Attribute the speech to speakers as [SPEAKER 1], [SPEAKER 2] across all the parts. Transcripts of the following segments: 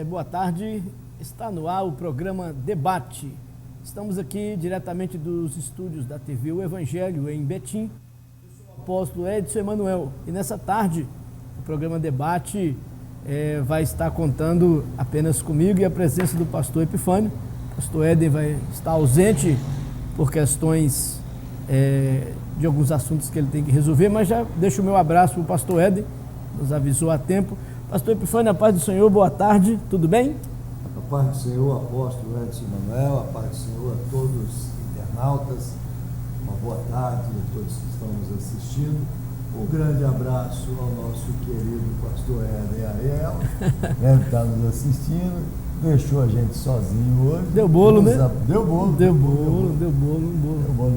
[SPEAKER 1] Boa tarde, está no ar o programa Debate. Estamos aqui diretamente dos estúdios da TV O Evangelho em Betim. Eu sou o apóstolo Edson Emanuel e nessa tarde o programa Debate vai estar contando apenas comigo e a presença do pastor Epifânio. O pastor Éden vai estar ausente por questões de alguns assuntos que ele tem que resolver, mas já deixo o meu abraço para o pastor Éden, nos avisou a tempo. Pastor Epifânio, a paz do Senhor, boa tarde, tudo bem?
[SPEAKER 2] A paz do Senhor, apóstolo Edson Emanuel, a paz do Senhor a todos os internautas, uma boa tarde a todos que estão nos assistindo. Um grande abraço ao nosso querido pastor Éden Ariel, que está nos assistindo, deixou a gente sozinho hoje.
[SPEAKER 1] Deu bolo, né?
[SPEAKER 2] Deu bolo,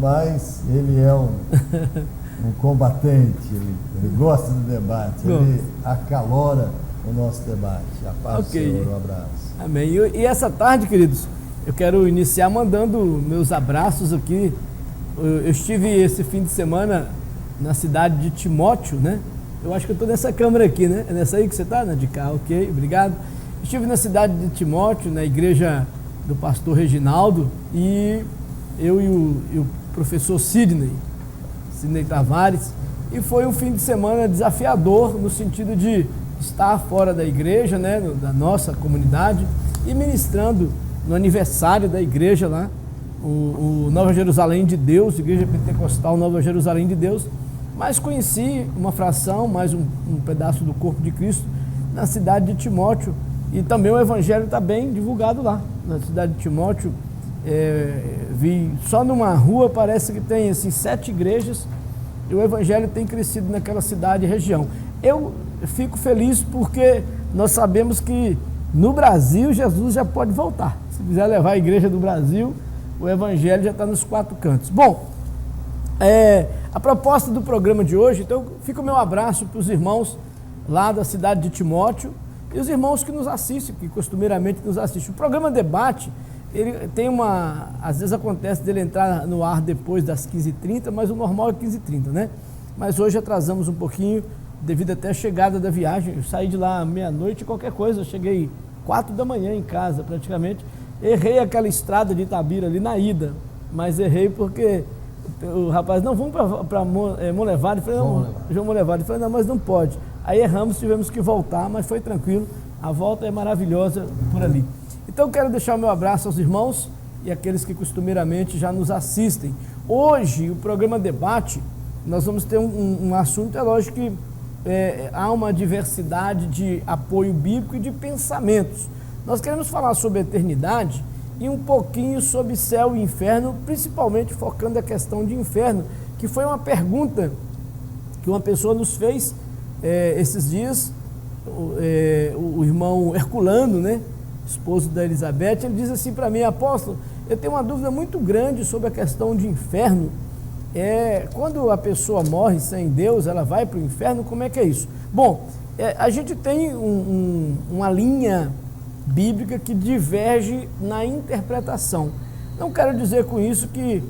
[SPEAKER 2] mas ele é um combatente, ele gosta do debate, ele acalora o nosso debate. A paz do Senhor, um abraço.
[SPEAKER 1] Amém. E essa tarde, queridos, eu quero iniciar mandando meus abraços aqui. Eu estive esse fim de semana na cidade de Timóteo, né? Eu acho que eu estou nessa câmera aqui, né? É nessa aí que você está, né? De cá, ok, obrigado. Estive na cidade de Timóteo, na igreja do pastor Reginaldo, e eu e o professor Sidney Tavares, e foi um fim de semana desafiador no sentido de estar fora da igreja, né, da nossa comunidade, e ministrando no aniversário da igreja lá, o Nova Jerusalém de Deus, Igreja Pentecostal Nova Jerusalém de Deus, mas conheci uma fração, mais um pedaço do corpo de Cristo na cidade de Timóteo, e também o evangelho está bem divulgado lá, na cidade de Timóteo. Vi só numa rua, parece que tem assim 7 igrejas, e o evangelho tem crescido naquela cidade e região. Eu fico feliz porque nós sabemos que no Brasil Jesus já pode voltar. Se quiser levar a igreja do Brasil, o evangelho já está nos 4 cantos. Bom, a proposta do programa de hoje, então fica o meu abraço para os irmãos lá da cidade de Timóteo e os irmãos que nos assistem, que costumeiramente nos assistem. O programa Debate, ele tem às vezes acontece dele entrar no ar depois das 15h30, mas o normal é 15h30, né? Mas hoje atrasamos um pouquinho, devido até a chegada da viagem. Eu saí de lá meia-noite, qualquer coisa, eu cheguei 4 da manhã em casa praticamente. Errei aquela estrada de Itabira ali na ida, mas errei porque o rapaz, não, vamos para Monlevade. Eu falei, não, João Monlevade. Eu falei, não, mas não pode. Aí erramos, tivemos que voltar, mas foi tranquilo. A volta é maravilhosa por ali. Então eu quero deixar o meu abraço aos irmãos e aqueles que costumeiramente já nos assistem. Hoje, o programa Debate, nós vamos ter um assunto, é lógico que há uma diversidade de apoio bíblico e de pensamentos. Nós queremos falar sobre a eternidade e um pouquinho sobre céu e inferno, principalmente focando a questão de inferno, que foi uma pergunta que uma pessoa nos fez esses dias, o irmão Herculano, né, esposo da Elizabeth. Ele diz assim para mim: apóstolo, eu tenho uma dúvida muito grande sobre a questão de inferno. Quando a pessoa morre sem Deus, ela vai para o inferno, como é que é isso? Bom, a gente tem uma linha bíblica que diverge na interpretação. Não quero dizer com isso que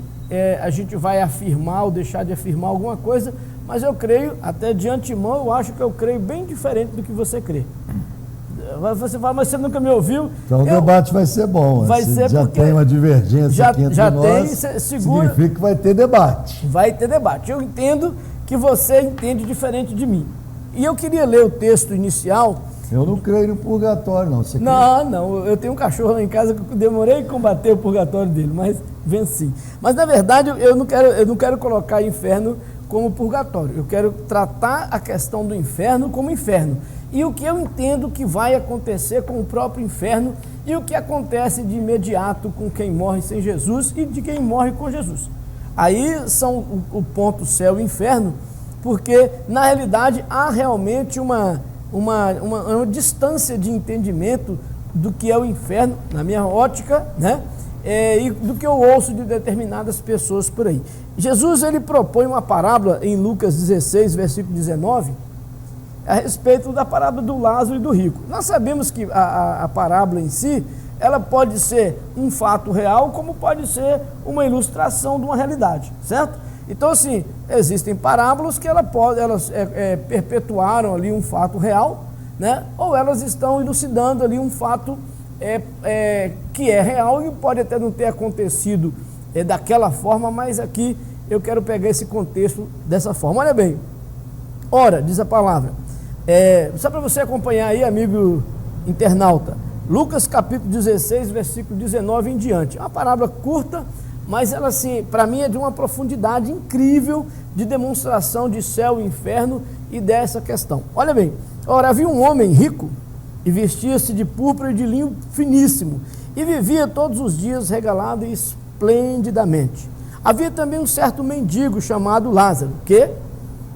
[SPEAKER 1] a gente vai afirmar ou deixar de afirmar alguma coisa, mas eu creio, até de antemão, eu acho que eu creio bem diferente do que você crê. Você fala, mas você nunca me ouviu?
[SPEAKER 2] Então o debate vai ser bom.
[SPEAKER 1] Vai ser
[SPEAKER 2] já
[SPEAKER 1] porque
[SPEAKER 2] tem uma divergência aqui entre nós, significa que vai ter debate.
[SPEAKER 1] Vai ter debate. Eu entendo que você entende diferente de mim. E eu queria ler o texto inicial.
[SPEAKER 2] Eu não creio no purgatório, não. Você crê?
[SPEAKER 1] Não, eu tenho um cachorro lá em casa que eu demorei a combater o purgatório dele, mas venci. Mas na verdade eu não quero colocar inferno como purgatório. Eu quero tratar a questão do inferno como inferno. E o que eu entendo que vai acontecer com o próprio inferno e o que acontece de imediato com quem morre sem Jesus e de quem morre com Jesus. Aí são o ponto céu e inferno, porque na realidade há realmente uma distância de entendimento do que é o inferno, na minha ótica, né? E do que eu ouço de determinadas pessoas por aí. Jesus, ele propõe uma parábola em Lucas 16, versículo 19, a respeito da parábola do Lázaro e do rico. Nós sabemos que a parábola em si, ela pode ser um fato real, como pode ser uma ilustração de uma realidade, certo? Então, assim, existem parábolas que elas perpetuaram ali um fato real, né? Ou elas estão elucidando ali um fato que é real e pode até não ter acontecido daquela forma, mas aqui eu quero pegar esse contexto dessa forma. Olha bem, ora, diz a palavra, só para você acompanhar aí, amigo internauta, Lucas capítulo 16, versículo 19 em diante. É uma parábola curta, mas ela, assim, para mim é de uma profundidade incrível de demonstração de céu e inferno e dessa questão. Olha bem, ora, havia um homem rico e vestia-se de púrpura e de linho finíssimo e vivia todos os dias regalado esplendidamente. Havia também um certo mendigo chamado Lázaro, que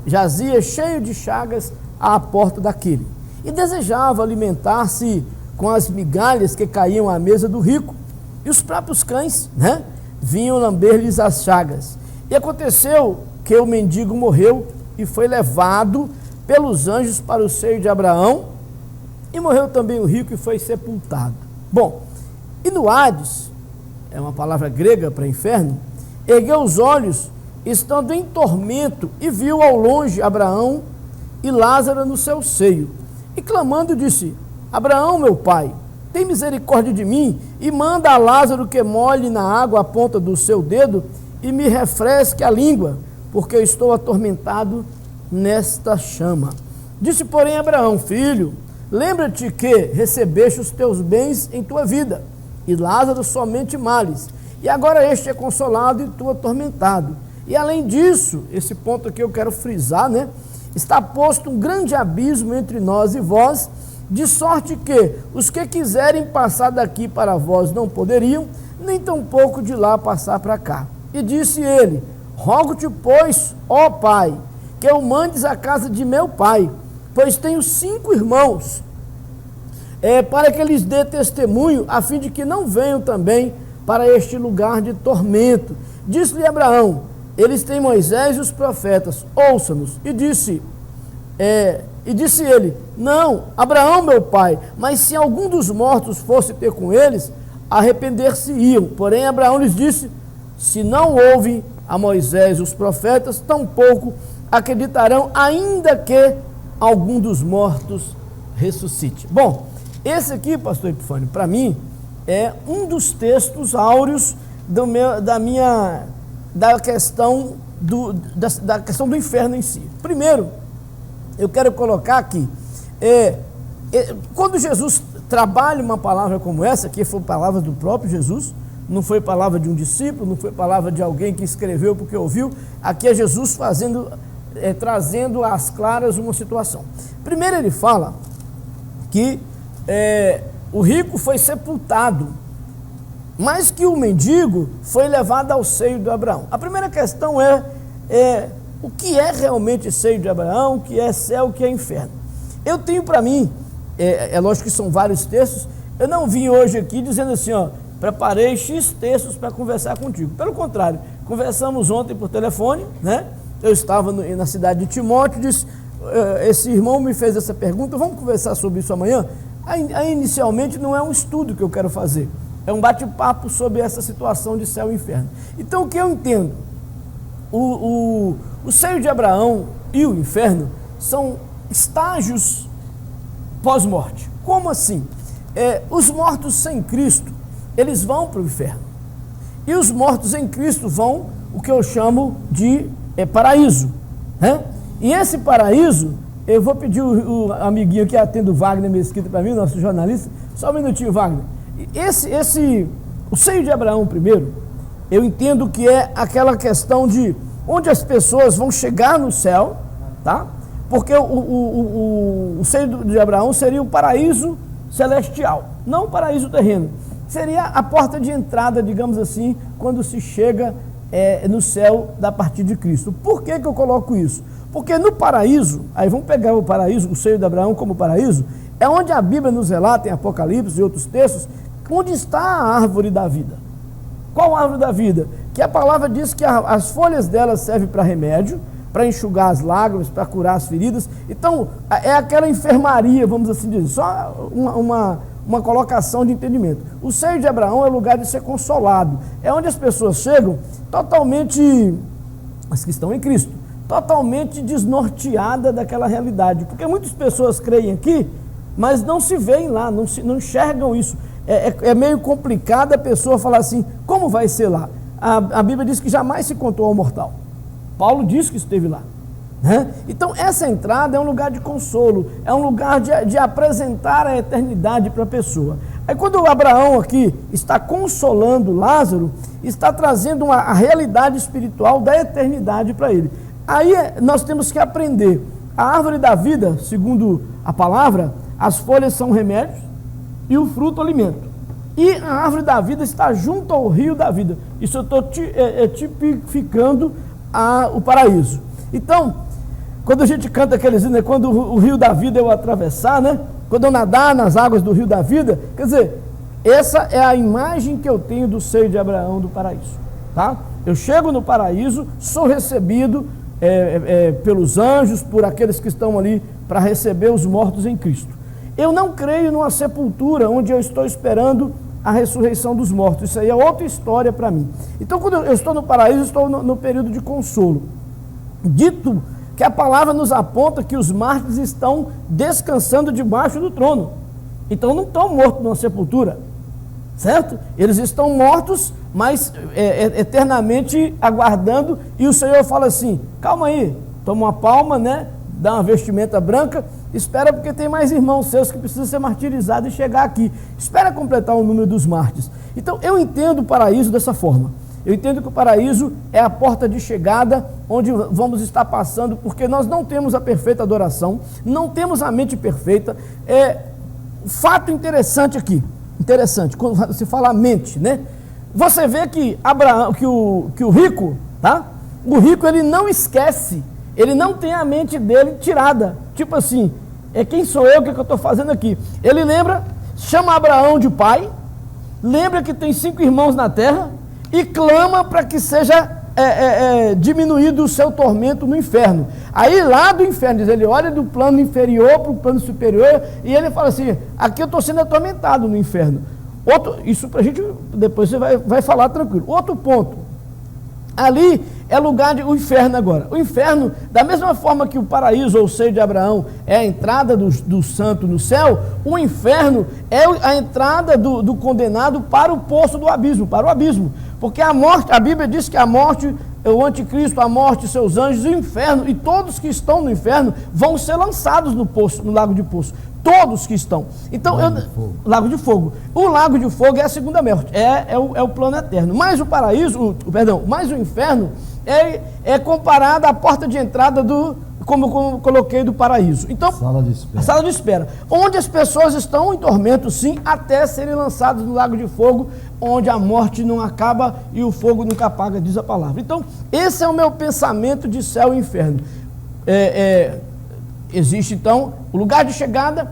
[SPEAKER 1] jazia cheio de chagas à porta daquele e desejava alimentar-se com as migalhas que caíam à mesa do rico, e os próprios cães, né, vinham lamber-lhes as chagas. E aconteceu que o mendigo morreu e foi levado pelos anjos para o seio de Abraão, e morreu também o rico e foi sepultado. Bom, e no Hades, é uma palavra grega para inferno, ergueu os olhos, estando em tormento, e viu ao longe Abraão e Lázaro no seu seio, e clamando disse: Abraão, meu pai, tem misericórdia de mim e manda a Lázaro que molhe na água a ponta do seu dedo e me refresque a língua, porque eu estou atormentado nesta chama. Disse, porém, Abraão: filho, lembra-te que recebeste os teus bens em tua vida, e Lázaro somente males, e agora este é consolado e tu atormentado. E além disso, esse ponto aqui eu quero frisar, né? Está posto um grande abismo entre nós e vós, de sorte que os que quiserem passar daqui para vós não poderiam, nem tampouco de lá passar para cá. E disse ele: rogo-te, pois, ó pai, que eu mandes à casa de meu pai, pois tenho 5 irmãos, para que lhes dê testemunho, a fim de que não venham também para este lugar de tormento. Disse-lhe Abraão: eles têm Moisés e os profetas, ouça-nos. E disse ele: não, Abraão, meu pai, mas se algum dos mortos fosse ter com eles, arrepender-se-iam. Porém Abraão lhes disse: se não ouvem a Moisés e os profetas, tampouco acreditarão, ainda que algum dos mortos ressuscite. Bom, esse aqui, pastor Epifânio, para mim, é um dos textos áureos da questão do inferno em si. Primeiro, eu quero colocar aqui, quando Jesus trabalha uma palavra como essa, que foi palavra do próprio Jesus, não foi palavra de um discípulo, não foi palavra de alguém que escreveu porque ouviu, aqui é Jesus trazendo às claras uma situação. Primeiro ele fala que o rico foi sepultado, mas que o mendigo foi levado ao seio de Abraão. A primeira questão é o que é realmente seio de Abraão, o que é céu, o que é inferno. Eu tenho para mim, é lógico que são vários textos, eu não vim hoje aqui dizendo assim, ó, preparei X textos para conversar contigo. Pelo contrário, conversamos ontem por telefone, né? Eu estava na cidade de Timóteo, disse, esse irmão me fez essa pergunta, vamos conversar sobre isso amanhã? Aí inicialmente não é um estudo que eu quero fazer, é um bate-papo sobre essa situação de céu e inferno. Então o que eu entendo? O seio de Abraão e o inferno são estágios pós-morte. Como assim? Os mortos sem Cristo, eles vão para o inferno. E os mortos em Cristo vão, o que eu chamo de paraíso. Né? E esse paraíso, eu vou pedir o amiguinho que atende o Wagner Mesquita para mim, nosso jornalista, só um minutinho, Wagner. O seio de Abraão, primeiro, eu entendo que é aquela questão de onde as pessoas vão chegar no céu, tá? Porque o seio de Abraão seria o paraíso celestial, não o paraíso terreno. Seria a porta de entrada, digamos assim, quando se chega no céu da partir de Cristo. Por que eu coloco isso? Porque no paraíso, aí vamos pegar o paraíso, o seio de Abraão como paraíso, é onde a Bíblia nos relata, em Apocalipse e outros textos, onde está a árvore da vida. Qual árvore da vida? Que a palavra diz que as folhas dela servem para remédio, para enxugar as lágrimas, para curar as feridas. Então, é aquela enfermaria, vamos assim dizer, só uma colocação de entendimento. O seio de Abraão é o lugar de ser consolado, é onde as pessoas chegam totalmente, as que estão em Cristo, totalmente desnorteada daquela realidade, porque muitas pessoas creem aqui mas não se veem lá, não enxergam isso. É meio complicado a pessoa falar assim, como vai ser lá? A Bíblia diz que jamais se contou ao mortal. Paulo diz que esteve lá. Né? Então essa entrada é um lugar de consolo, é um lugar de apresentar a eternidade para a pessoa. Aí quando o Abraão aqui está consolando Lázaro, está trazendo a realidade espiritual da eternidade para ele. Aí nós temos que aprender, a árvore da vida, segundo a palavra, as folhas são remédios e o fruto alimento. E a árvore da vida está junto ao rio da vida. Isso eu estou tipificando o paraíso. Então, quando a gente canta aqueles hinos, né, quando o rio da vida eu atravessar, né? Quando eu nadar nas águas do rio da vida, quer dizer, essa é a imagem que eu tenho do seio de Abraão do paraíso, tá? Eu chego no paraíso, sou recebido pelos anjos, por aqueles que estão ali para receber os mortos em Cristo. Eu não creio numa sepultura onde eu estou esperando a ressurreição dos mortos. Isso aí é outra história para mim. Então, quando eu estou no paraíso, eu estou no período de consolo. Dito que a palavra nos aponta que os mártires estão descansando debaixo do trono. Então não estão mortos numa sepultura, certo? Eles estão mortos, mas eternamente aguardando, e o Senhor fala assim, calma aí, toma uma palma, né? Dá uma vestimenta branca, espera porque tem mais irmãos seus que precisam ser martirizados e chegar aqui. Espera completar o número dos mártires. Então eu entendo o paraíso dessa forma. Eu entendo que o paraíso é a porta de chegada onde vamos estar passando, porque nós não temos a perfeita adoração, não temos a mente perfeita. Fato interessante aqui, quando se fala mente, né? Você vê que Abraão, que o rico, tá? O rico ele não esquece, ele não tem a mente dele tirada, tipo assim, quem sou eu, o que eu estou fazendo aqui? Ele lembra, chama Abraão de pai, lembra que tem 5 irmãos na terra, e clama para que seja diminuído o seu tormento no inferno. Aí lá do inferno, ele olha do plano inferior para o plano superior, e ele fala assim, aqui eu estou sendo atormentado no inferno. Isso para a gente, depois você vai falar tranquilo. Outro ponto, ali é lugar o inferno agora. O inferno, da mesma forma que o paraíso ou o seio de Abraão é a entrada do santo no céu, o inferno é a entrada do condenado para o poço do abismo, para o abismo. Porque a morte, a Bíblia diz que a morte, o anticristo, a morte, seus anjos, o inferno, e todos que estão no inferno vão ser lançados no poço, no lago de poço. Todos que estão. Então, lago de fogo. O lago de fogo é a segunda morte, é o plano eterno. Mas o paraíso, mas o inferno é comparado à porta de entrada como eu coloquei, do paraíso. Então, a sala de espera. Onde as pessoas estão em tormento, sim, até serem lançadas no lago de fogo, onde a morte não acaba e o fogo nunca apaga, diz a palavra. Então, esse é o meu pensamento de céu e inferno. Existe, então, o lugar de chegada.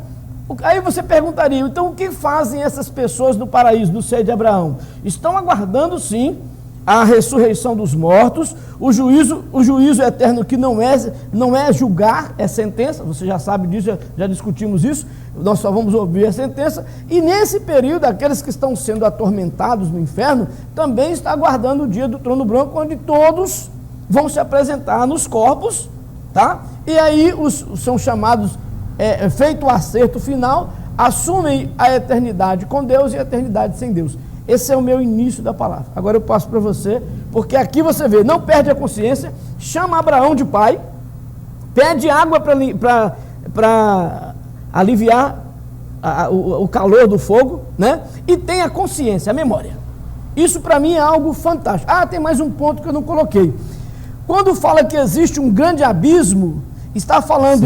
[SPEAKER 1] Aí você perguntaria, então, o que fazem essas pessoas no paraíso, no seio de Abraão? Estão aguardando, sim, a ressurreição dos mortos, o juízo eterno, que não é julgar, é sentença, você já sabe disso, já discutimos isso, nós só vamos ouvir a sentença, e nesse período, aqueles que estão sendo atormentados no inferno, também está aguardando o dia do trono branco, onde todos vão se apresentar nos corpos, tá? E aí são chamados, feito o acerto final, assumem a eternidade com Deus e a eternidade sem Deus. Esse é o meu início da palavra. Agora eu passo para você, porque aqui você vê, não perde a consciência, chama Abraão de pai, pede água para aliviar o calor do fogo, né? E tem a consciência, a memória. Isso para mim é algo fantástico. Tem mais um ponto que eu não coloquei. Quando fala que existe um grande abismo, está falando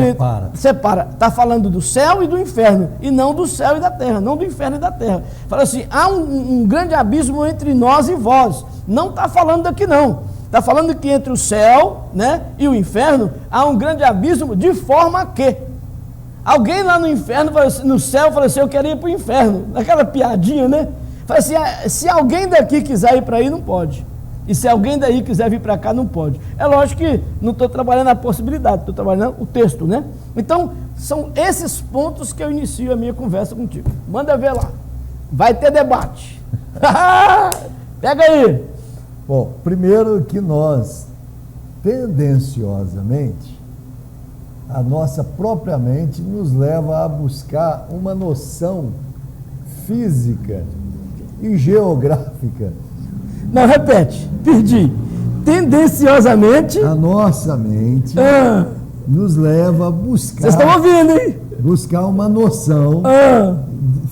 [SPEAKER 1] está falando do céu e do inferno, e não do céu e da terra, não do inferno e da terra. Fala assim, há um grande abismo entre nós e vós. Não está falando daqui não. Está falando que entre o céu, né, e o inferno há um grande abismo, de forma que alguém lá no inferno, no céu, fala assim, eu quero ir para o inferno. Aquela piadinha, né? Fala assim, se alguém daqui quiser ir para aí, não pode. E se alguém daí quiser vir para cá, não pode. É lógico que não estou trabalhando a possibilidade, estou trabalhando o texto, né? Então, são esses pontos que eu inicio a minha conversa contigo. Manda ver lá. Vai ter debate. Pega aí.
[SPEAKER 2] Bom, primeiro que nós, tendenciosamente, a nossa própria mente nos leva a buscar uma noção física e geográfica.
[SPEAKER 1] Não, repete, perdi. Tendenciosamente.
[SPEAKER 2] A nossa mente nos leva a buscar.
[SPEAKER 1] Vocês estão ouvindo, hein?
[SPEAKER 2] Buscar uma noção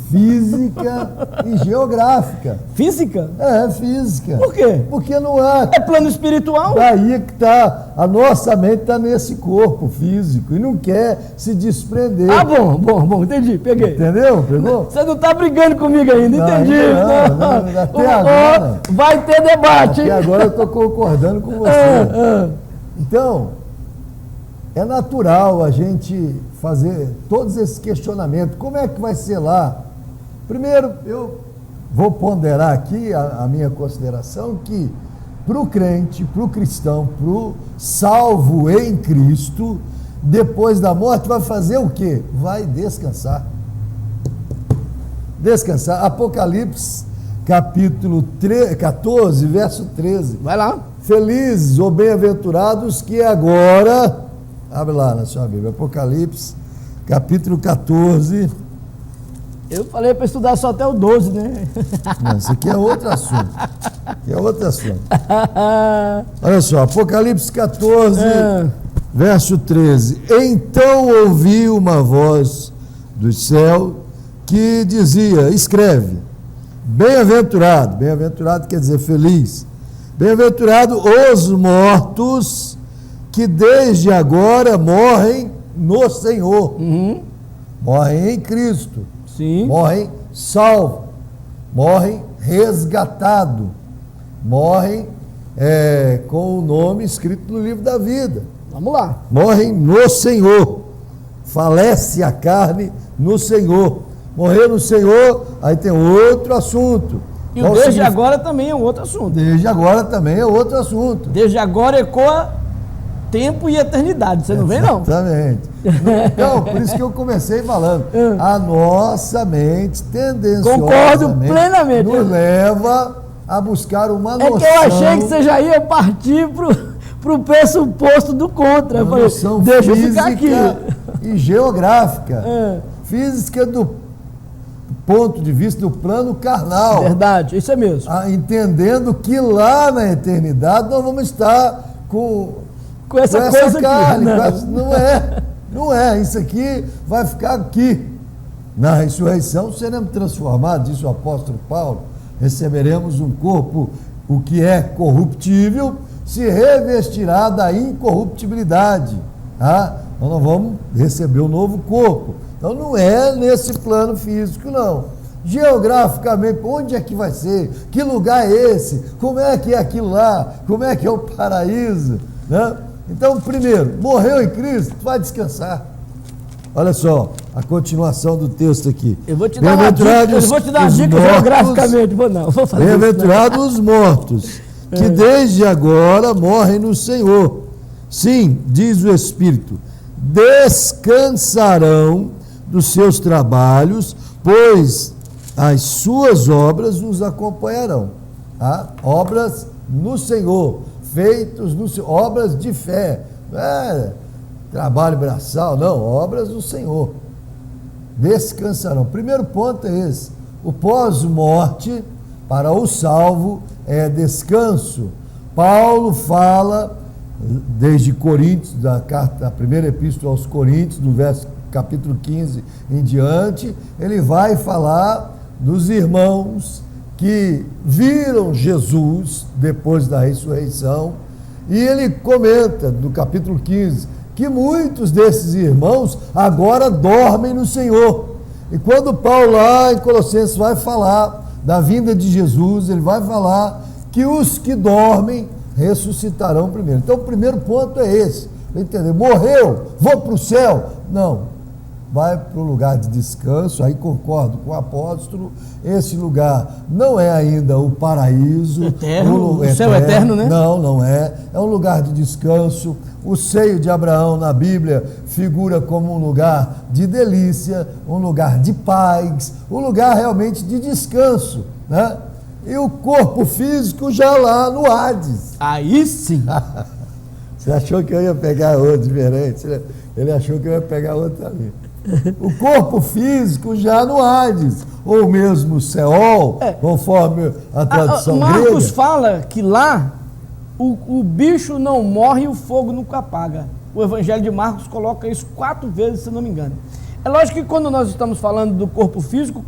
[SPEAKER 2] física e geográfica.
[SPEAKER 1] Física?
[SPEAKER 2] É, física.
[SPEAKER 1] Por quê?
[SPEAKER 2] Porque não há.
[SPEAKER 1] É plano espiritual?
[SPEAKER 2] Daí é que está. A nossa mente está nesse corpo físico e não quer se desprender.
[SPEAKER 1] Ah, bom, entendi, peguei.
[SPEAKER 2] Entendeu? Pegou?
[SPEAKER 1] Você não está brigando comigo ainda,
[SPEAKER 2] Não,
[SPEAKER 1] entendi.
[SPEAKER 2] não, até agora.
[SPEAKER 1] Vai ter debate, hein?
[SPEAKER 2] Até agora eu estou concordando com você. Então, é natural a gente fazer todos esses questionamentos. Como é que vai ser lá? Primeiro, eu vou ponderar aqui a minha consideração que para o crente, para o cristão, para o salvo em Cristo, depois da morte vai fazer o quê? Vai descansar. Descansar. Apocalipse, capítulo 14, verso 13.
[SPEAKER 1] Vai lá.
[SPEAKER 2] Felizes ou bem-aventurados que agora... Abre lá na sua Bíblia, Apocalipse, capítulo 14.
[SPEAKER 1] Eu falei para estudar só até o 12, né?
[SPEAKER 2] Não, isso aqui é outro assunto. Olha só, Apocalipse 14, verso 13. Então ouvi uma voz do céu que dizia, escreve, bem-aventurado, bem-aventurado quer dizer feliz, bem-aventurado os mortos que desde agora morrem no Senhor, morrem em Cristo,
[SPEAKER 1] Sim.
[SPEAKER 2] morrem salvo, morrem resgatado, morrem com o nome escrito no livro da vida.
[SPEAKER 1] Vamos lá.
[SPEAKER 2] Morrem no Senhor, falece a carne no Senhor. Morrer no Senhor, aí tem outro assunto.
[SPEAKER 1] E o desde agora também é um outro assunto.
[SPEAKER 2] Desde agora também é outro assunto.
[SPEAKER 1] Desde agora ecoa tempo e eternidade, você não vê não?
[SPEAKER 2] Exatamente. Então, por isso que eu comecei falando, a nossa mente tendenciosamente
[SPEAKER 1] Concordo plenamente.
[SPEAKER 2] nos leva a buscar uma noção.
[SPEAKER 1] É que eu achei que você já ia partir pro pressuposto do contra. Eu falei,
[SPEAKER 2] noção
[SPEAKER 1] deixa eu
[SPEAKER 2] física
[SPEAKER 1] ficar aqui.
[SPEAKER 2] E geográfica. Física do ponto de vista do plano carnal.
[SPEAKER 1] Verdade, isso é mesmo.
[SPEAKER 2] Entendendo que lá na eternidade nós vamos estar com
[SPEAKER 1] essa coisa
[SPEAKER 2] carne,
[SPEAKER 1] aqui.
[SPEAKER 2] Não é. Isso aqui vai ficar aqui. Na ressurreição seremos transformados, disse o apóstolo Paulo, receberemos um corpo, o que é corruptível, se revestirá da incorruptibilidade. Tá? Então nós vamos receber um novo corpo. Então não é nesse plano físico, não. Geograficamente, onde é que vai ser? Que lugar é esse? Como é que é aquilo lá? Como é que é o paraíso? Né? Então, primeiro, morreu em Cristo, vai descansar. Olha só, a continuação do texto aqui.
[SPEAKER 1] Eu vou te dar uma dica geograficamente.
[SPEAKER 2] Bem-aventurados os mortos, que desde agora morrem no Senhor. Sim, diz o Espírito, descansarão dos seus trabalhos, pois as suas obras os acompanharão. Tá? Obras no Senhor, feitos no Senhor, obras de fé. Não é trabalho braçal, não, obras do Senhor. Descansarão. O primeiro ponto é esse. O pós-morte, para o salvo, é descanso. Paulo fala, desde Coríntios, da primeira epístola aos Coríntios, no capítulo 15 em diante, ele vai falar dos irmãos que viram Jesus depois da ressurreição, e ele comenta no capítulo 15 que muitos desses irmãos agora dormem no Senhor. E quando Paulo lá em Colossenses vai falar da vinda de Jesus, ele vai falar que os que dormem ressuscitarão primeiro. Então o primeiro ponto é esse, entender? Morreu, vou para o céu? Não. Vai para o lugar de descanso, aí concordo com o apóstolo, esse lugar não é ainda o paraíso.
[SPEAKER 1] Eterno, o céu eterno, né?
[SPEAKER 2] Não, não é. É um lugar de descanso. O seio de Abraão na Bíblia figura como um lugar de delícia, um lugar de paz, um lugar realmente de descanso, né? E o corpo físico já lá no Hades.
[SPEAKER 1] Aí sim.
[SPEAKER 2] Você achou que eu ia pegar outro diferente? Ele achou que eu ia pegar outro ali. O corpo físico já no Hades, ou mesmo Seol, conforme a tradução grega.
[SPEAKER 1] Marcos fala que lá o bicho não morre e o fogo nunca apaga. O Evangelho de Marcos coloca isso 4 vezes, se não me engano. É lógico que quando nós estamos falando do corpo físico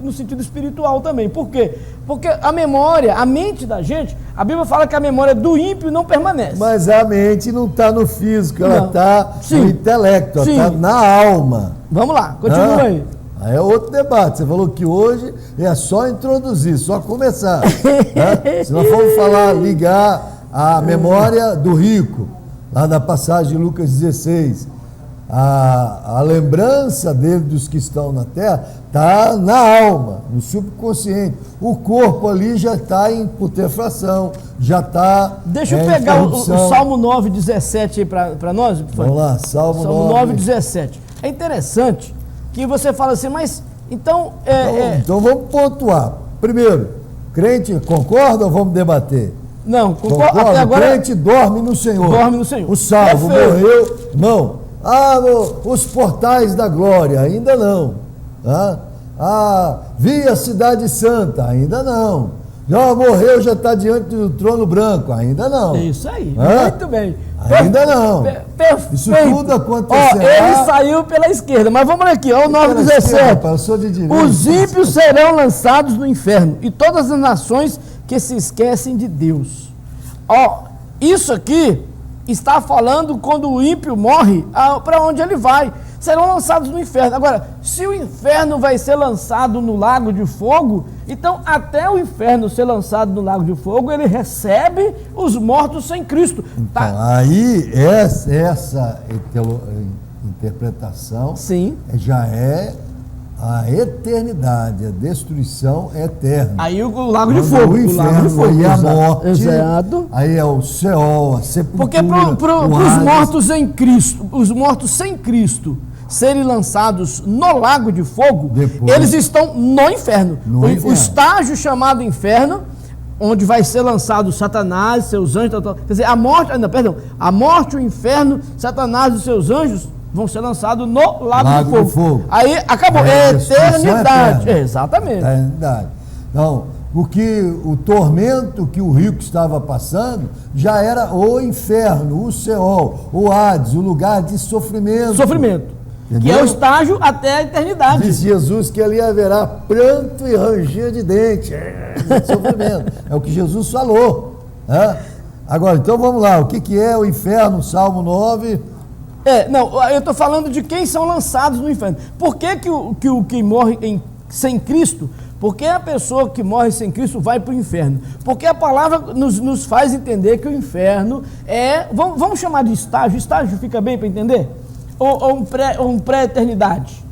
[SPEAKER 1] no sentido espiritual também. Por quê? Porque a memória, a mente da gente, a Bíblia fala que a memória do ímpio não permanece.
[SPEAKER 2] Mas a mente não está no físico, ela está no intelecto, ela está na alma.
[SPEAKER 1] Vamos lá, continua aí.
[SPEAKER 2] Aí é outro debate. Você falou que hoje é só introduzir, só começar. Se nós formos falar, ligar a memória do rico, lá na passagem de Lucas 16, a lembrança dele dos que estão na terra está na alma, no subconsciente. O corpo ali já está em putrefação, já está.
[SPEAKER 1] Deixa eu pegar o Salmo 9, 17 aí para nós, por favor.
[SPEAKER 2] Vamos lá, Salmo
[SPEAKER 1] 9, 17. É interessante que você fala assim, mas então.
[SPEAKER 2] Então vamos pontuar. Primeiro, crente concorda ou vamos debater?
[SPEAKER 1] Não, concordo. Até agora.
[SPEAKER 2] O crente dorme no Senhor.
[SPEAKER 1] Dorme no Senhor.
[SPEAKER 2] O salvo morreu. Não. Os portais da glória, ainda não. Vi a cidade santa, ainda não. Já morreu, já está diante do trono branco, ainda não.
[SPEAKER 1] É isso aí, muito bem.
[SPEAKER 2] Ainda não.
[SPEAKER 1] Perfeito.
[SPEAKER 2] Isso tudo acontecerá.
[SPEAKER 1] Ele saiu pela esquerda, mas vamos aqui, o 9:17.
[SPEAKER 2] Eu sou de direita.
[SPEAKER 1] Os ímpios serão lançados no inferno, e todas as nações que se esquecem de Deus. Isso aqui está falando quando o ímpio morre, para onde ele vai. Serão lançados no inferno. Agora, se o inferno vai ser lançado no lago de fogo, então até o inferno ser lançado no lago de fogo, ele recebe os mortos sem Cristo.
[SPEAKER 2] Então, aí essa interpretação já é a eternidade, a destruição eterna.
[SPEAKER 1] Aí o lago de fogo.
[SPEAKER 2] O inferno, aí a morte.
[SPEAKER 1] Exato.
[SPEAKER 2] Aí é o Seol, a sepultura.
[SPEAKER 1] Porque para os mortos em Cristo, os mortos sem Cristo, serem lançados no lago de fogo, eles estão no inferno. O estágio chamado inferno, onde vai ser lançado Satanás, seus anjos, quer dizer, a morte, o inferno, Satanás e seus anjos vão ser lançados no lago de fogo. Aí acabou, eternidade. Exatamente.
[SPEAKER 2] Eternidade. Então, o tormento que o rico estava passando já era o inferno, o Seol, o Hades, o lugar de sofrimento.
[SPEAKER 1] Que é o estágio até a eternidade.
[SPEAKER 2] Diz Jesus que ali haverá pranto e ranger de dente. Sofrimento. É o que Jesus falou. Agora, então vamos lá. O que é o inferno? Salmo 9.
[SPEAKER 1] Eu estou falando de quem são lançados no inferno. Por que morre sem Cristo? Porque a pessoa que morre sem Cristo vai para o inferno. Porque a palavra nos faz entender que o inferno é... Vamos chamar de estágio. Estágio fica bem para entender? Ou um pré-eternidade?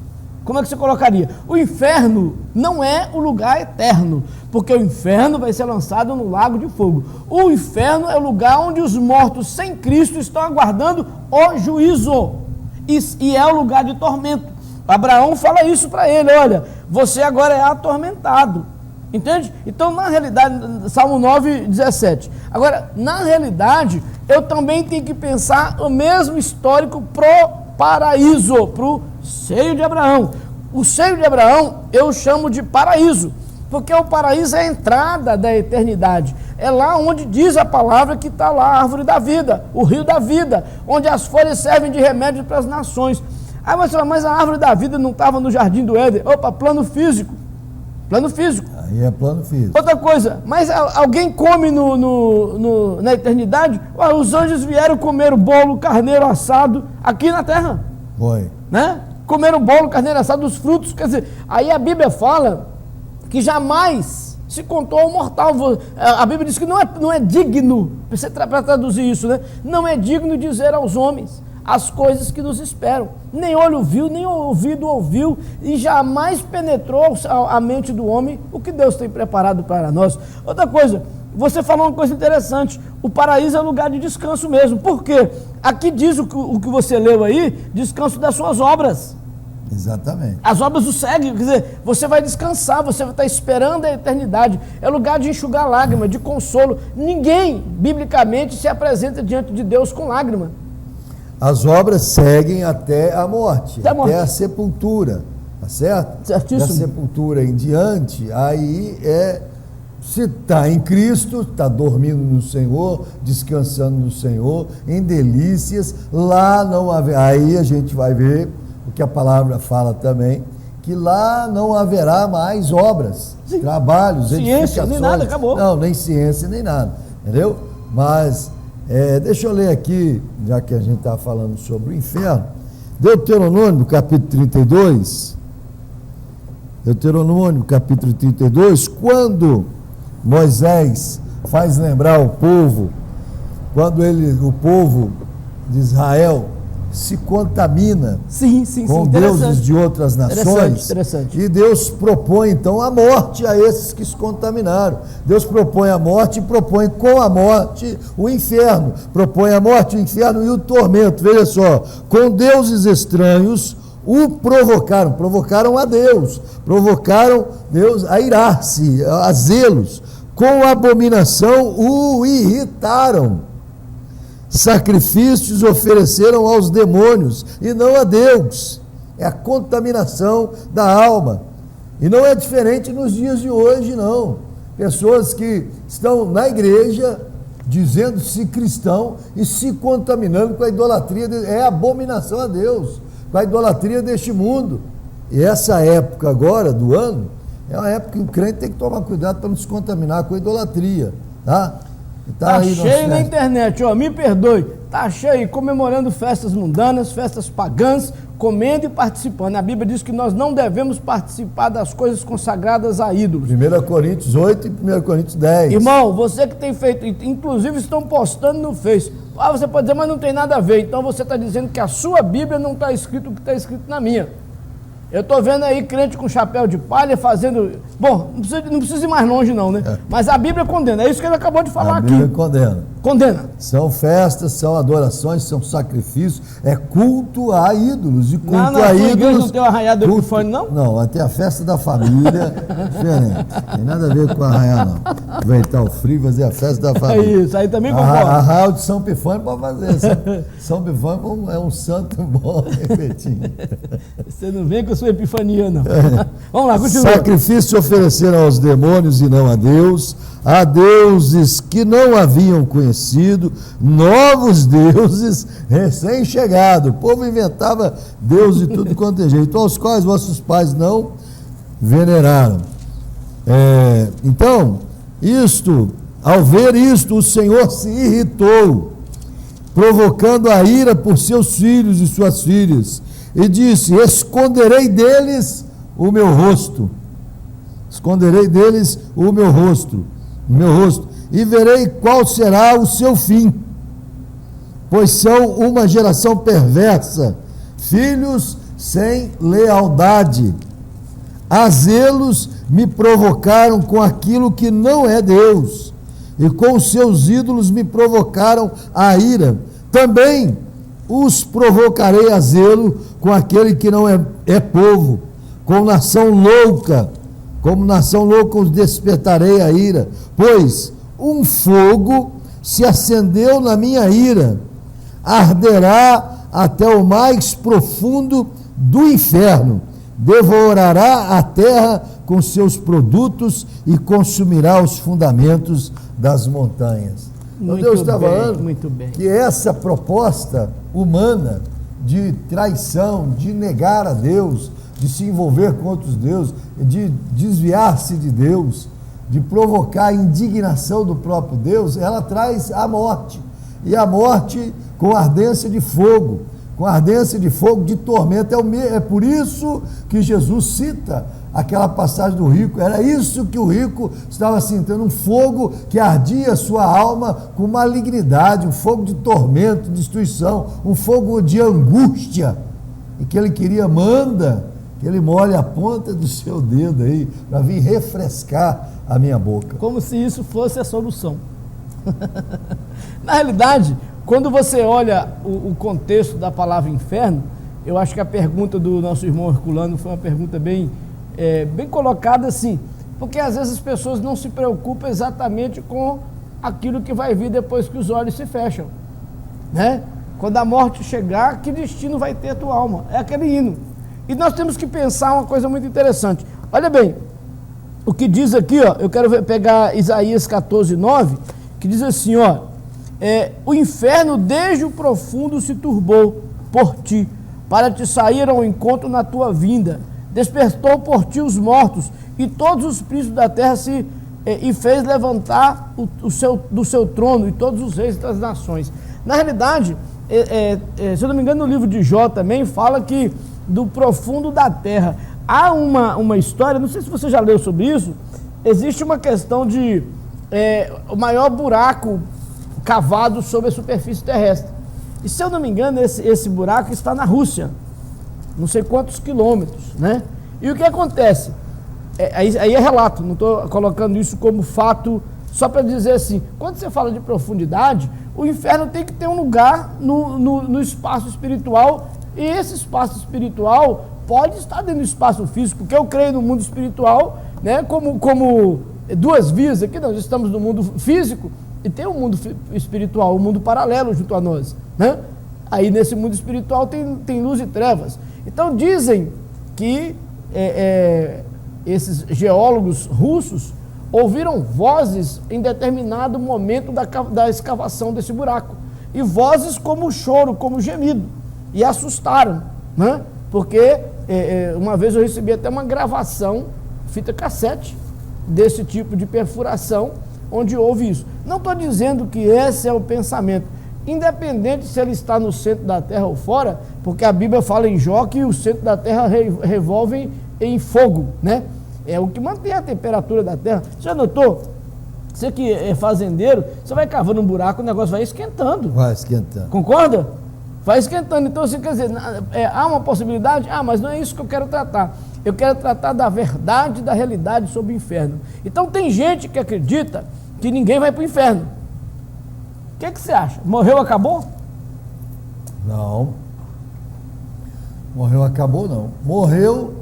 [SPEAKER 1] Como é que você colocaria? O inferno não é o lugar eterno, porque o inferno vai ser lançado no lago de fogo. O inferno é o lugar onde os mortos sem Cristo estão aguardando o juízo. E é o lugar de tormento. Abraão fala isso para ele, olha, você agora é atormentado. Entende? Então, na realidade, Salmo 9, 17. Agora, na realidade, eu também tenho que pensar o mesmo histórico pro paraíso, pro seio de Abraão. O seio de Abraão eu chamo de paraíso, porque o paraíso é a entrada da eternidade. É lá onde diz a palavra que está lá a árvore da vida, o rio da vida, onde as folhas servem de remédio para as nações. Aí você fala, mas a árvore da vida não estava no jardim do Éden? Opa, plano físico. Plano físico.
[SPEAKER 2] Aí é plano físico.
[SPEAKER 1] Outra coisa, mas alguém come na eternidade? Os anjos vieram comer o bolo, carneiro assado aqui na terra.
[SPEAKER 2] Foi.
[SPEAKER 1] Né? Comeram o bolo, carneiro assado, os frutos. Quer dizer, aí a Bíblia fala que jamais se contou ao mortal. A Bíblia diz que não é digno, para traduzir isso, né? Não é digno dizer aos homens as coisas que nos esperam. Nem olho viu, nem ouvido ouviu, e jamais penetrou a mente do homem o que Deus tem preparado para nós. Outra coisa, você falou uma coisa interessante, o paraíso é lugar de descanso mesmo. Por quê? Aqui diz o que você leu aí, descanso das suas obras.
[SPEAKER 2] Exatamente.
[SPEAKER 1] As obras o seguem, quer dizer, você vai descansar, você vai estar esperando a eternidade. É lugar de enxugar lágrima, de consolo. Ninguém, biblicamente, se apresenta diante de Deus com lágrima.
[SPEAKER 2] As obras seguem até a morte,
[SPEAKER 1] Até
[SPEAKER 2] a sepultura, tá certo?
[SPEAKER 1] Certíssimo.
[SPEAKER 2] Da sepultura em diante, aí se está em Cristo, está dormindo no Senhor, descansando no Senhor, em delícias, lá não haverá, aí a gente vai ver o que a palavra fala também, que lá não haverá mais obras,
[SPEAKER 1] Sim.
[SPEAKER 2] Trabalhos,
[SPEAKER 1] ciência,
[SPEAKER 2] edificações.
[SPEAKER 1] nem nada, acabou.
[SPEAKER 2] Não, nem ciência, nem nada, entendeu? Mas, deixa eu ler aqui, já que a gente está falando sobre o inferno, Deuteronômio, capítulo 32, quando Moisés faz lembrar o povo, quando o povo de Israel se contamina
[SPEAKER 1] Sim,
[SPEAKER 2] com deuses de outras nações,
[SPEAKER 1] interessante.
[SPEAKER 2] e Deus propõe então a morte a esses que se contaminaram. Deus propõe a morte e propõe com a morte o inferno, propõe a morte, o inferno e o tormento. Veja só, com deuses estranhos o provocaram a Deus, provocaram Deus a irar-se, a zelos, com abominação o irritaram. Sacrifícios ofereceram aos demônios e não a Deus. É a contaminação da alma. E não é diferente nos dias de hoje, não. Pessoas que estão na igreja dizendo-se cristão e se contaminando com a idolatria, é abominação a Deus, com a idolatria deste mundo. E essa época agora do ano é uma época que o crente tem que tomar cuidado para não se contaminar com a idolatria, tá?
[SPEAKER 1] Tá cheio na internet, ó, me perdoe, tá cheio, comemorando festas mundanas, festas pagãs, comendo e participando. A Bíblia diz que nós não devemos participar das coisas consagradas a ídolos.
[SPEAKER 2] 1 Coríntios 8 e 1 Coríntios 10.
[SPEAKER 1] Irmão, você que tem feito, inclusive estão postando no Face. Ah, você pode dizer, mas não tem nada a ver. Então você está dizendo que a sua Bíblia não está escrito o que está escrito na minha. Eu estou vendo aí crente com chapéu de palha fazendo... Bom, não precisa ir mais longe não, né? Mas a Bíblia condena, é isso que ele acabou de falar aqui.
[SPEAKER 2] A Bíblia condena.
[SPEAKER 1] Condena.
[SPEAKER 2] São festas, são adorações, são sacrifícios, é culto a ídolos. E culto
[SPEAKER 1] a ídolos... não tem o arraial do Epifânio, não?
[SPEAKER 2] Não, até a festa da família, diferente. Tem nada a ver com arraial, não. Aproveitar o frio e fazer a festa da família.
[SPEAKER 1] É isso, aí também concordo.
[SPEAKER 2] Arraial de São Pifânio pode fazer. São Pifânio é um santo bom, Betinho.
[SPEAKER 1] Você não vem com a sua epifania, não. Vamos lá, continua.
[SPEAKER 2] Sacrifício ofereceram aos demônios e não a Deus, a deuses que não haviam conhecido, novos deuses recém-chegados. O povo inventava Deus de tudo quanto é jeito, aos quais vossos pais não veneraram. Então, ao ver isto, o Senhor se irritou, provocando a ira por seus filhos e suas filhas, e disse: esconderei deles o meu rosto, e verei qual será o seu fim, pois são uma geração perversa, filhos sem lealdade. A zelos me provocaram com aquilo que não é Deus, e com os seus ídolos me provocaram a ira. Também os provocarei a zelo com aquele que não é povo, como nação louca os despertarei a ira, pois um fogo se acendeu na minha ira, arderá até o mais profundo do inferno, devorará a terra com seus produtos e consumirá os fundamentos das montanhas. Então Deus está falando que essa proposta humana de traição, de negar a Deus, de se envolver com outros deuses, de desviar-se de Deus, de provocar a indignação do próprio Deus, ela traz a morte. E a morte com ardência de fogo, de tormento. É por isso que Jesus cita aquela passagem do rico. Era isso que o rico estava sentindo, um fogo que ardia a sua alma com malignidade, um fogo de tormento, de destruição, um fogo de angústia, e que ele queria, que ele molhe a ponta do seu dedo aí, para vir refrescar a minha boca.
[SPEAKER 1] Como se isso fosse a solução. Na realidade, quando você olha o contexto da palavra inferno, eu acho que a pergunta do nosso irmão Herculano foi uma pergunta bem colocada assim, porque às vezes as pessoas não se preocupam exatamente com aquilo que vai vir depois que os olhos se fecham, né? Quando a morte chegar, que destino vai ter a tua alma? É aquele hino. E nós temos que pensar uma coisa muito interessante. Olha bem, o que diz aqui, ó, eu quero pegar Isaías 14:9, que diz assim, ó, o inferno desde o profundo se turbou por ti, para te sair ao encontro na tua vinda. Despertou por ti os mortos, e todos os príncipes da terra e fez levantar do seu trono, e todos os reis das nações. Na realidade, se eu não me engano, no livro de Jó também fala que do profundo da terra. Há uma história, não sei se você já leu sobre isso, existe uma questão de o maior buraco cavado sobre a superfície terrestre. E se eu não me engano, esse buraco está na Rússia, não sei quantos quilômetros, né? E o que acontece? Aí é relato, não estou colocando isso como fato, só para dizer assim, quando você fala de profundidade, o inferno tem que ter um lugar no espaço espiritual, e esse espaço espiritual pode estar dentro do espaço físico, porque eu creio no mundo espiritual, né, como duas vias aqui, nós estamos no mundo físico, e tem um mundo espiritual, um mundo paralelo junto a nós, né? Aí nesse mundo espiritual tem luz e trevas. Então dizem que esses geólogos russos ouviram vozes em determinado momento da escavação desse buraco, e vozes como choro, como gemido, e assustaram, né? Porque uma vez eu recebi até uma gravação, fita cassete, desse tipo de perfuração, onde houve isso. Não estou dizendo que esse é o pensamento, independente se ele está no centro da terra ou fora, porque a Bíblia fala em Jó que o centro da terra revolve em fogo, né? É o que mantém a temperatura da terra. Você já notou? Você que é fazendeiro, você vai cavando um buraco, o negócio vai esquentando.
[SPEAKER 2] Vai esquentando.
[SPEAKER 1] Concorda? Vai esquentando. Então, você quer dizer, há uma possibilidade? Mas não é isso que eu quero tratar. Eu quero tratar da verdade, da realidade sobre o inferno. Então, tem gente que acredita que ninguém vai para o inferno. O que você acha? Morreu, acabou?
[SPEAKER 2] Não. Morreu, acabou, não. Morreu,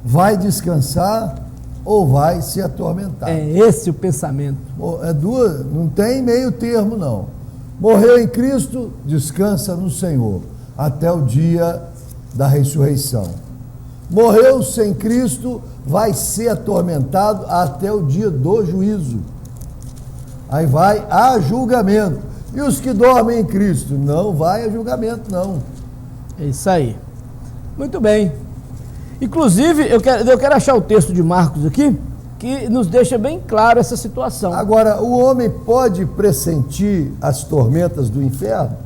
[SPEAKER 2] vai descansar ou vai se atormentar.
[SPEAKER 1] É esse o pensamento.
[SPEAKER 2] Não tem meio termo, não. Morreu em Cristo, descansa no Senhor, até o dia da ressurreição. Morreu sem Cristo, vai ser atormentado até o dia do juízo. Aí vai a julgamento. E os que dormem em Cristo, não vai a julgamento, não.
[SPEAKER 1] É isso aí. Muito bem. Inclusive, eu quero achar o texto de Marcos aqui, que nos deixa bem claro essa situação.
[SPEAKER 2] Agora, o homem pode pressentir as tormentas do inferno?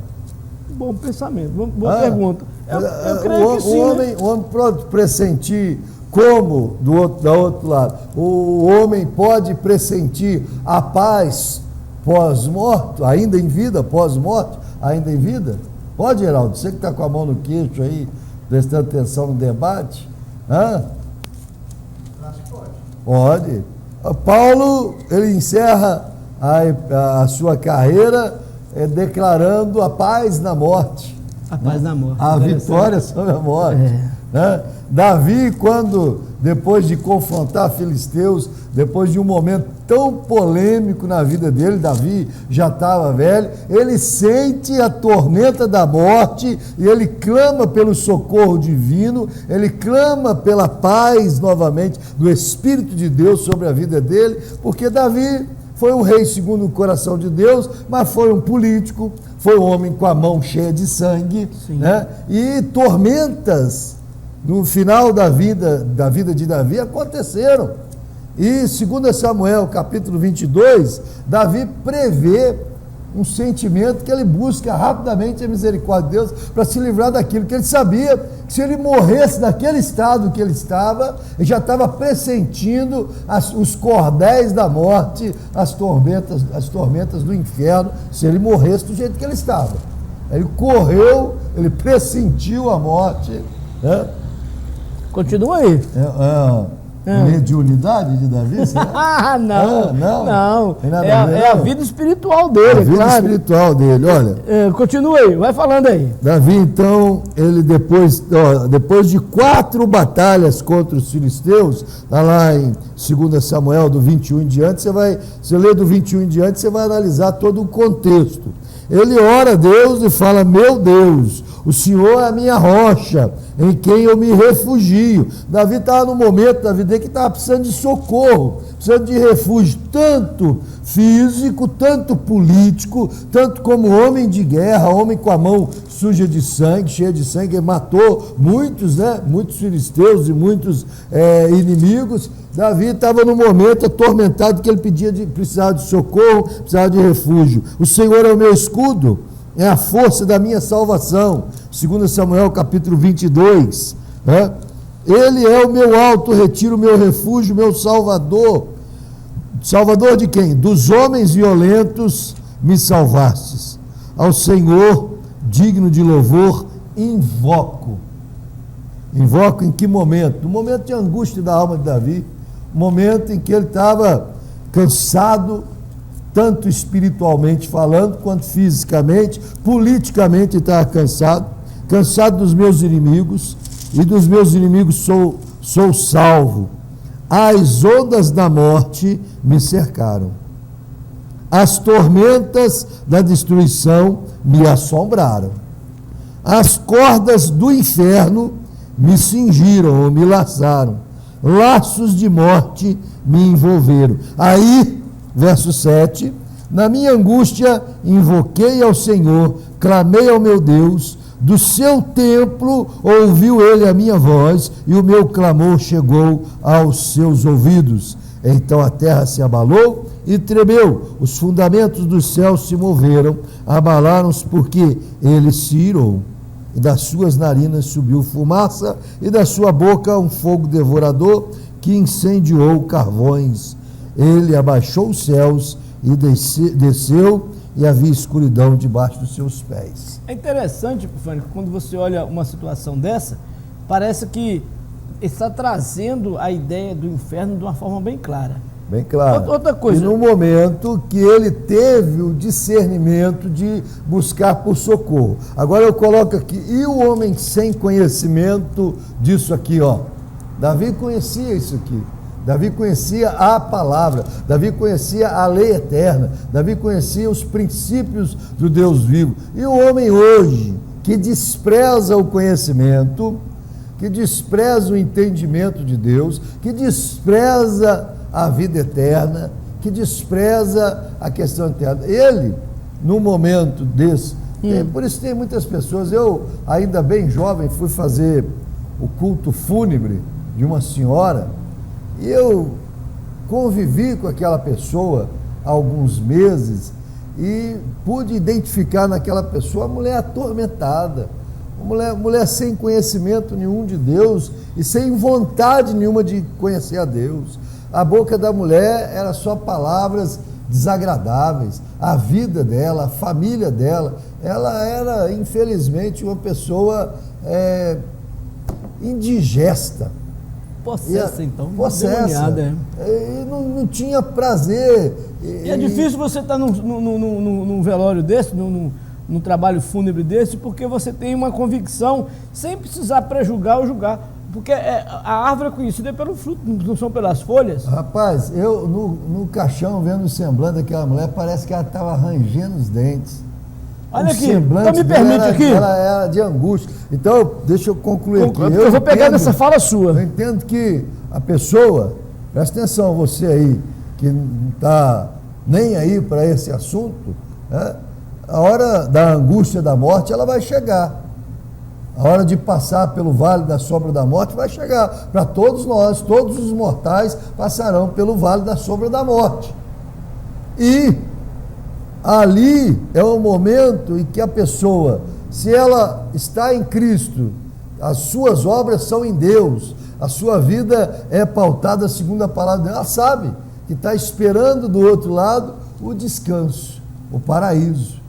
[SPEAKER 1] Bom pensamento, boa pergunta. Eu creio que sim.
[SPEAKER 2] O homem pode pressentir como do outro lado? O homem pode pressentir a paz pós-morto, ainda em vida, pós-morte, ainda em vida? Pode, Geraldo? Você que está com a mão no queixo aí, prestando atenção no debate?
[SPEAKER 3] Acho que pode.
[SPEAKER 2] Pode. Paulo, ele encerra a sua carreira declarando a paz na morte.
[SPEAKER 1] A paz na morte.
[SPEAKER 2] A vitória sobre a morte. Né? Davi, depois de confrontar filisteus, depois de um momento tão polêmico na vida dele, Davi já estava velho, ele sente a tormenta da morte e ele clama pelo socorro divino, ele clama pela paz novamente do Espírito de Deus sobre a vida dele, porque Davi foi um rei segundo o coração de Deus, mas foi um político, foi um homem com a mão cheia de sangue, né? E tormentas no final da vida de Davi aconteceram. E 2 Samuel capítulo 22, Davi prevê um sentimento que ele busca rapidamente a misericórdia de Deus para se livrar daquilo, que ele sabia que se ele morresse naquele estado que ele estava, ele já estava pressentindo os cordéis da morte, as tormentas do inferno, se ele morresse do jeito que ele estava. Ele correu, ele pressentiu a morte, né?
[SPEAKER 1] Continua aí.
[SPEAKER 2] Mediunidade de Davi?
[SPEAKER 1] Ah, não. Não.
[SPEAKER 2] Tem nada
[SPEAKER 1] É a vida espiritual dele,
[SPEAKER 2] a vida
[SPEAKER 1] claro.
[SPEAKER 2] espiritual dele, olha.
[SPEAKER 1] Continua aí, vai falando aí.
[SPEAKER 2] Davi, então, ele depois de 4 batalhas contra os filisteus, está lá em 2 Samuel, do 21 em diante, você lê do 21 em diante, você vai analisar todo o contexto. Ele ora a Deus e fala: meu Deus, o Senhor é a minha rocha, em quem eu me refugio. Davi estava no momento da vida que estava precisando de socorro, precisando de refúgio, tanto físico, tanto político, tanto como homem de guerra, homem com a mão suja de sangue, cheia de sangue. Ele matou muitos, muitos filisteus e muitos inimigos. Davi estava no momento atormentado que ele precisava de socorro, precisava de refúgio. O Senhor é o meu escudo, é a força da minha salvação. 2 Samuel capítulo 22. Ele é o meu alto retiro, meu refúgio, meu salvador. Salvador de quem? Dos homens violentos me salvastes. Ao Senhor, digno de louvor, invoco. Invoco em que momento? No momento de angústia da alma de Davi, momento em que ele estava cansado, tanto espiritualmente falando, quanto fisicamente, politicamente estava cansado dos meus inimigos, e dos meus inimigos sou salvo. As ondas da morte me cercaram, as tormentas da destruição me assombraram, as cordas do inferno me cingiram ou me laçaram, laços de morte me envolveram. Aí, verso 7, na minha angústia invoquei ao Senhor, clamei ao meu Deus, do seu templo ouviu ele a minha voz, e o meu clamor chegou aos seus ouvidos. Então a terra se abalou e tremeu, os fundamentos dos céus se moveram, abalaram-se porque ele se irou. E das suas narinas subiu fumaça, e da sua boca um fogo devorador que incendiou carvões. Ele abaixou os céus e desceu, e havia escuridão debaixo dos seus pés.
[SPEAKER 1] É interessante, Epifânio, quando você olha uma situação dessa, parece que está trazendo a ideia do inferno de uma forma bem clara.
[SPEAKER 2] Bem claro.
[SPEAKER 1] Outra coisa.
[SPEAKER 2] E no momento que ele teve o discernimento de buscar por socorro. Agora eu coloco aqui, e o homem sem conhecimento disso aqui, Davi conhecia isso aqui. Davi conhecia a palavra, Davi conhecia a lei eterna, Davi conhecia os princípios do Deus vivo. E o homem hoje, que despreza o conhecimento, que despreza o entendimento de Deus, que despreza a vida eterna, que despreza a questão eterna. Ele, no momento desse, por isso tem muitas pessoas, eu ainda bem jovem fui fazer o culto fúnebre de uma senhora, e eu convivi com aquela pessoa há alguns meses e pude identificar naquela pessoa uma mulher atormentada, uma mulher sem conhecimento nenhum de Deus e sem vontade nenhuma de conhecer a Deus. A boca da mulher era só palavras desagradáveis, a vida dela, a família dela, ela era infelizmente uma pessoa indigesta.
[SPEAKER 1] Possessa, então.
[SPEAKER 2] Possessa. E não tinha prazer.
[SPEAKER 1] E é difícil você estar num velório desse, num trabalho fúnebre desse, porque você tem uma convicção, sem precisar prejugar ou julgar. Porque a árvore é conhecida pelo fruto, não são pelas folhas.
[SPEAKER 2] Rapaz, eu no caixão, vendo o semblante daquela mulher, parece que ela estava rangendo os dentes.
[SPEAKER 1] Olha aqui, então me permite aqui.
[SPEAKER 2] Ela era de angústia. Então, deixa eu concluir aqui.
[SPEAKER 1] Eu vou pegar nessa fala sua.
[SPEAKER 2] Eu entendo que a pessoa, presta atenção, você aí, que não está nem aí para esse assunto, a hora da angústia da morte, ela vai chegar. A hora de passar pelo vale da sombra da morte vai chegar. Para todos nós, todos os mortais passarão pelo vale da sombra da morte. E ali é o momento em que a pessoa, se ela está em Cristo, as suas obras são em Deus, a sua vida é pautada segundo a palavra dela, ela sabe que está esperando do outro lado o descanso, o paraíso.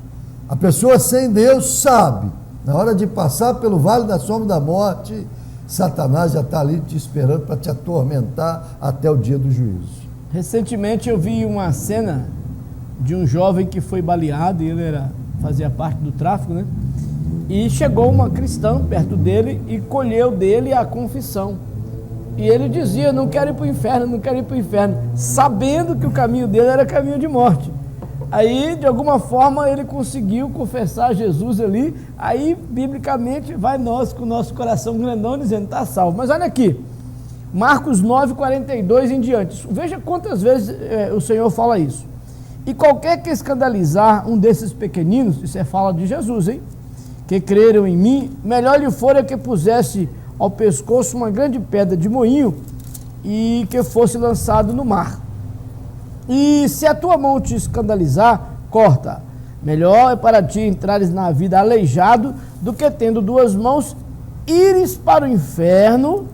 [SPEAKER 2] A pessoa sem Deus sabe, na hora de passar pelo vale da sombra da morte, Satanás já está ali te esperando para te atormentar até o dia do juízo.
[SPEAKER 1] Recentemente eu vi uma cena de um jovem que foi baleado, e ele fazia parte do tráfico, né? E chegou uma cristã perto dele e colheu dele a confissão. E ele dizia: não quero ir para o inferno, não quero ir para o inferno, sabendo que o caminho dele era caminho de morte. Aí, de alguma forma, ele conseguiu confessar Jesus ali. Aí, biblicamente, vai nós com o nosso coração grandão dizendo: está salvo. Mas olha aqui, Marcos 9:42 em diante. Veja quantas vezes o Senhor fala isso. E qualquer que escandalizar um desses pequeninos, isso é fala de Jesus, hein? Que creram em mim, melhor lhe fora que pusesse ao pescoço uma grande pedra de moinho e que fosse lançado no mar. E se a tua mão te escandalizar, corta. Melhor é para ti entrares na vida aleijado do que tendo duas mãos ires para o inferno,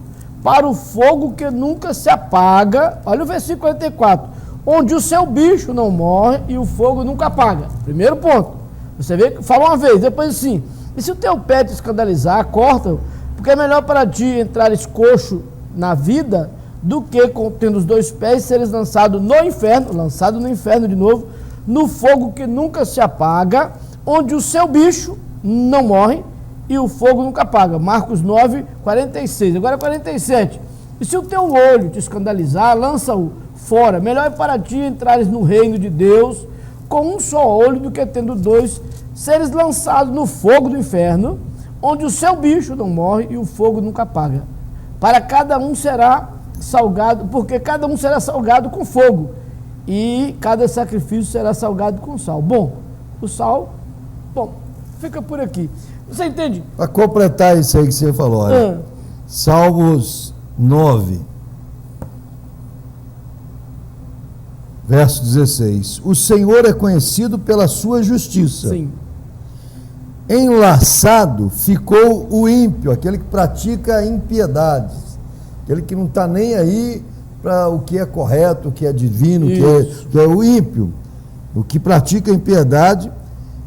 [SPEAKER 1] para o fogo que nunca se apaga. Olha o versículo 44. Onde o seu bicho não morre e o fogo nunca apaga. Primeiro ponto. Você vê que falou uma vez, depois assim. E se o teu pé te escandalizar, corta-o, porque é melhor para ti entrares coxo na vida do que, tendo os dois pés, seres lançado no inferno de novo, no fogo que nunca se apaga, onde o seu bicho não morre e o fogo nunca apaga. Marcos 9:46. Agora 47. E se o teu olho te escandalizar, lança-o fora. Melhor é para ti entrares no reino de Deus com um só olho do que tendo dois, seres lançados no fogo do inferno, onde o seu bicho não morre e o fogo nunca apaga. Para cada um será salgado, porque cada um será salgado com fogo, e cada sacrifício será salgado com sal. Bom, o sal, fica por aqui. Você entende?
[SPEAKER 2] Para completar isso aí que você falou, olha, Salmos 9, verso 16. O Senhor é conhecido pela sua justiça.
[SPEAKER 1] Sim.
[SPEAKER 2] Enlaçado ficou o ímpio, aquele que pratica impiedades, aquele que não está nem aí para o que é correto, o que é divino, que é o ímpio. O que pratica impiedade,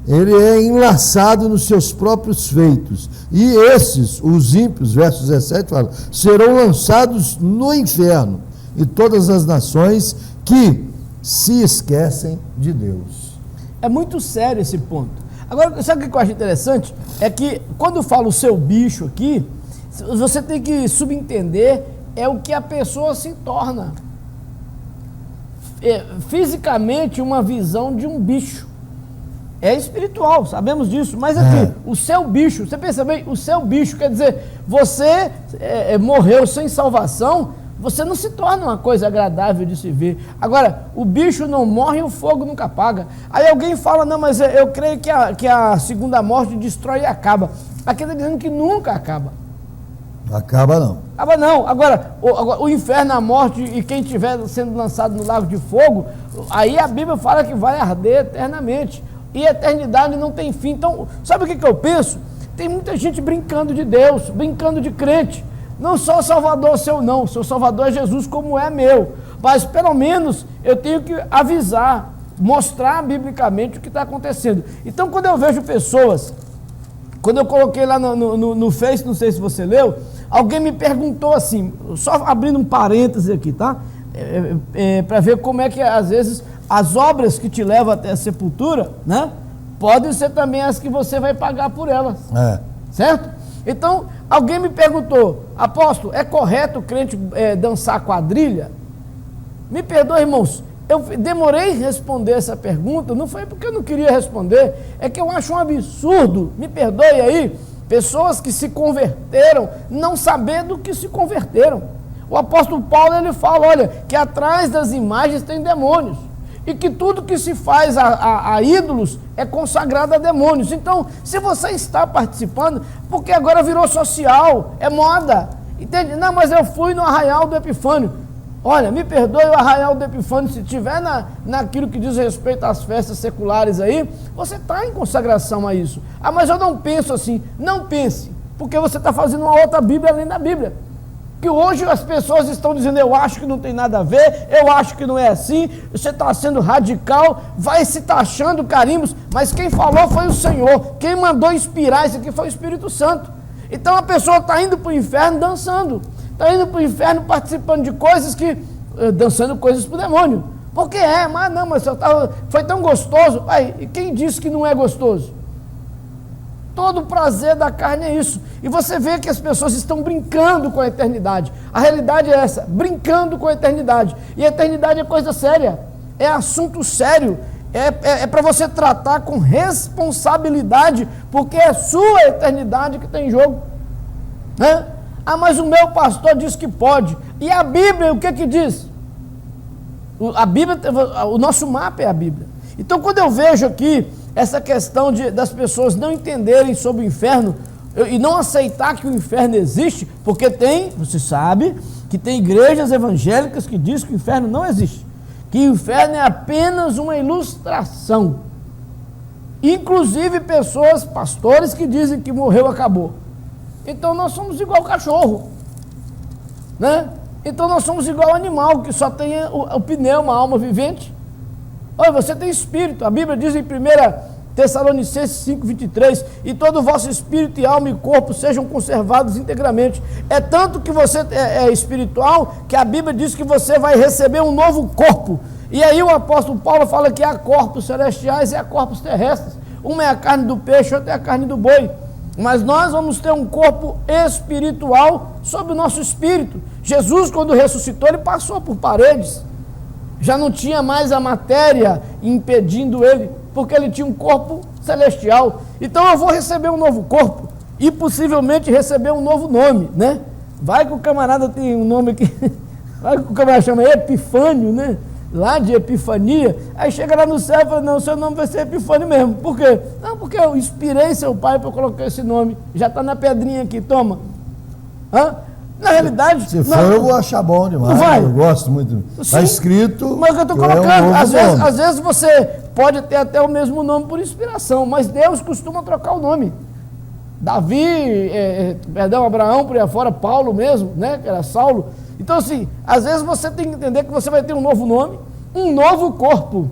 [SPEAKER 2] ele é enlaçado nos seus próprios feitos. E esses, os ímpios, verso 17, fala, serão lançados no inferno, e todas as nações que se esquecem de Deus.
[SPEAKER 1] É muito sério esse ponto. Agora, sabe o que eu acho interessante? É que quando eu falo o seu bicho aqui, você tem que subentender é o que a pessoa se torna. Fisicamente, uma visão de um bicho. É espiritual, sabemos disso. Mas aqui, o seu bicho, você pensa bem, o seu bicho, quer dizer, você morreu sem salvação, você não se torna uma coisa agradável de se ver. Agora, o bicho não morre e o fogo nunca apaga. Aí alguém fala, não, mas eu creio que a segunda morte destrói e acaba. Aqui está dizendo que nunca acaba.
[SPEAKER 2] Acaba não.
[SPEAKER 1] Acaba não. Agora, o inferno, a morte e quem estiver sendo lançado no lago de fogo, aí a Bíblia fala que vai arder eternamente. E a eternidade não tem fim. Então, sabe o que eu penso? Tem muita gente brincando de Deus, brincando de crente. Não só o Salvador seu não, seu Salvador é Jesus como é meu, mas pelo menos eu tenho que avisar, mostrar biblicamente o que está acontecendo. Então quando eu vejo pessoas, quando eu coloquei lá no Face, não sei se você leu, alguém me perguntou assim, só abrindo um parêntese aqui, tá? Para ver como é que às vezes as obras que te levam até a sepultura, né? Podem ser também as que você vai pagar por elas, certo? Então, alguém me perguntou, apóstolo, é correto o crente dançar quadrilha? Me perdoe, irmãos, eu demorei a responder essa pergunta, não foi porque eu não queria responder, é que eu acho um absurdo, me perdoe aí, pessoas que se converteram, não sabendo que se converteram. O apóstolo Paulo, ele fala, olha, que atrás das imagens tem demônios. E que tudo que se faz a ídolos é consagrado a demônios. Então, se você está participando, porque agora virou social, é moda, entende? Não, mas eu fui no Arraial do Epifânio. Olha, me perdoe o Arraial do Epifânio, se tiver naquilo que diz respeito às festas seculares aí, você está em consagração a isso. Ah, mas eu não penso assim. Não pense, porque você está fazendo uma outra Bíblia além da Bíblia. Que hoje as pessoas estão dizendo, eu acho que não tem nada a ver, eu acho que não é assim, você está sendo radical, vai se taxando carimbos, mas quem falou foi o Senhor, quem mandou inspirar isso aqui foi o Espírito Santo. Então a pessoa está indo para o inferno dançando, está indo para o inferno participando de coisas que, dançando coisas para o demônio. Porque mas foi tão gostoso. Aí, e quem disse que não é gostoso? Todo o prazer da carne é isso. E você vê que as pessoas estão brincando com a eternidade. A realidade é essa, brincando com a eternidade. E a eternidade é coisa séria, é assunto sério, é para você tratar com responsabilidade, porque é sua eternidade que tem em jogo. Né? Mas o meu pastor diz que pode. E a Bíblia, o que diz? A Bíblia, o nosso mapa é a Bíblia. Então, quando eu vejo aqui essa questão das pessoas não entenderem sobre o inferno e não aceitar que o inferno existe, porque você sabe que tem igrejas evangélicas que dizem que o inferno não existe, que o inferno é apenas uma ilustração. Inclusive pessoas, pastores, que dizem que morreu, acabou. Então nós somos igual cachorro, né? Então nós somos igual animal, que só tem o pneuma, a alma vivente. Olha, você tem espírito. A Bíblia diz em 1 Tessalonicenses 5:23, e todo o vosso espírito e alma e corpo sejam conservados integramente. É tanto que você é espiritual, que a Bíblia diz que você vai receber um novo corpo. E aí o apóstolo Paulo fala que há corpos celestiais e há corpos terrestres. Uma é a carne do peixe, outra é a carne do boi. Mas nós vamos ter um corpo espiritual sobre o nosso espírito. Jesus, quando ressuscitou, ele passou por paredes. Já não tinha mais a matéria impedindo ele, porque ele tinha um corpo celestial. Então eu vou receber um novo corpo e possivelmente receber um novo nome, né? Vai que o camarada tem um nome que... Vai que o camarada chama Epifânio, né? Lá de Epifania. Aí chega lá no céu e fala, não, seu nome vai ser Epifânio mesmo. Por quê? Não, porque eu inspirei seu pai para colocar esse nome. Já está na pedrinha aqui, toma. Na realidade...
[SPEAKER 2] Se for, eu vou achar bom demais.
[SPEAKER 1] Não vai?
[SPEAKER 2] Eu gosto muito. Está escrito...
[SPEAKER 1] Mas eu estou colocando, às vezes você pode ter até o mesmo nome por inspiração, mas Deus costuma trocar o nome. Davi, Abraão, por aí fora, Paulo mesmo, né, que era Saulo. Então assim, às vezes você tem que entender que você vai ter um novo nome, um novo corpo.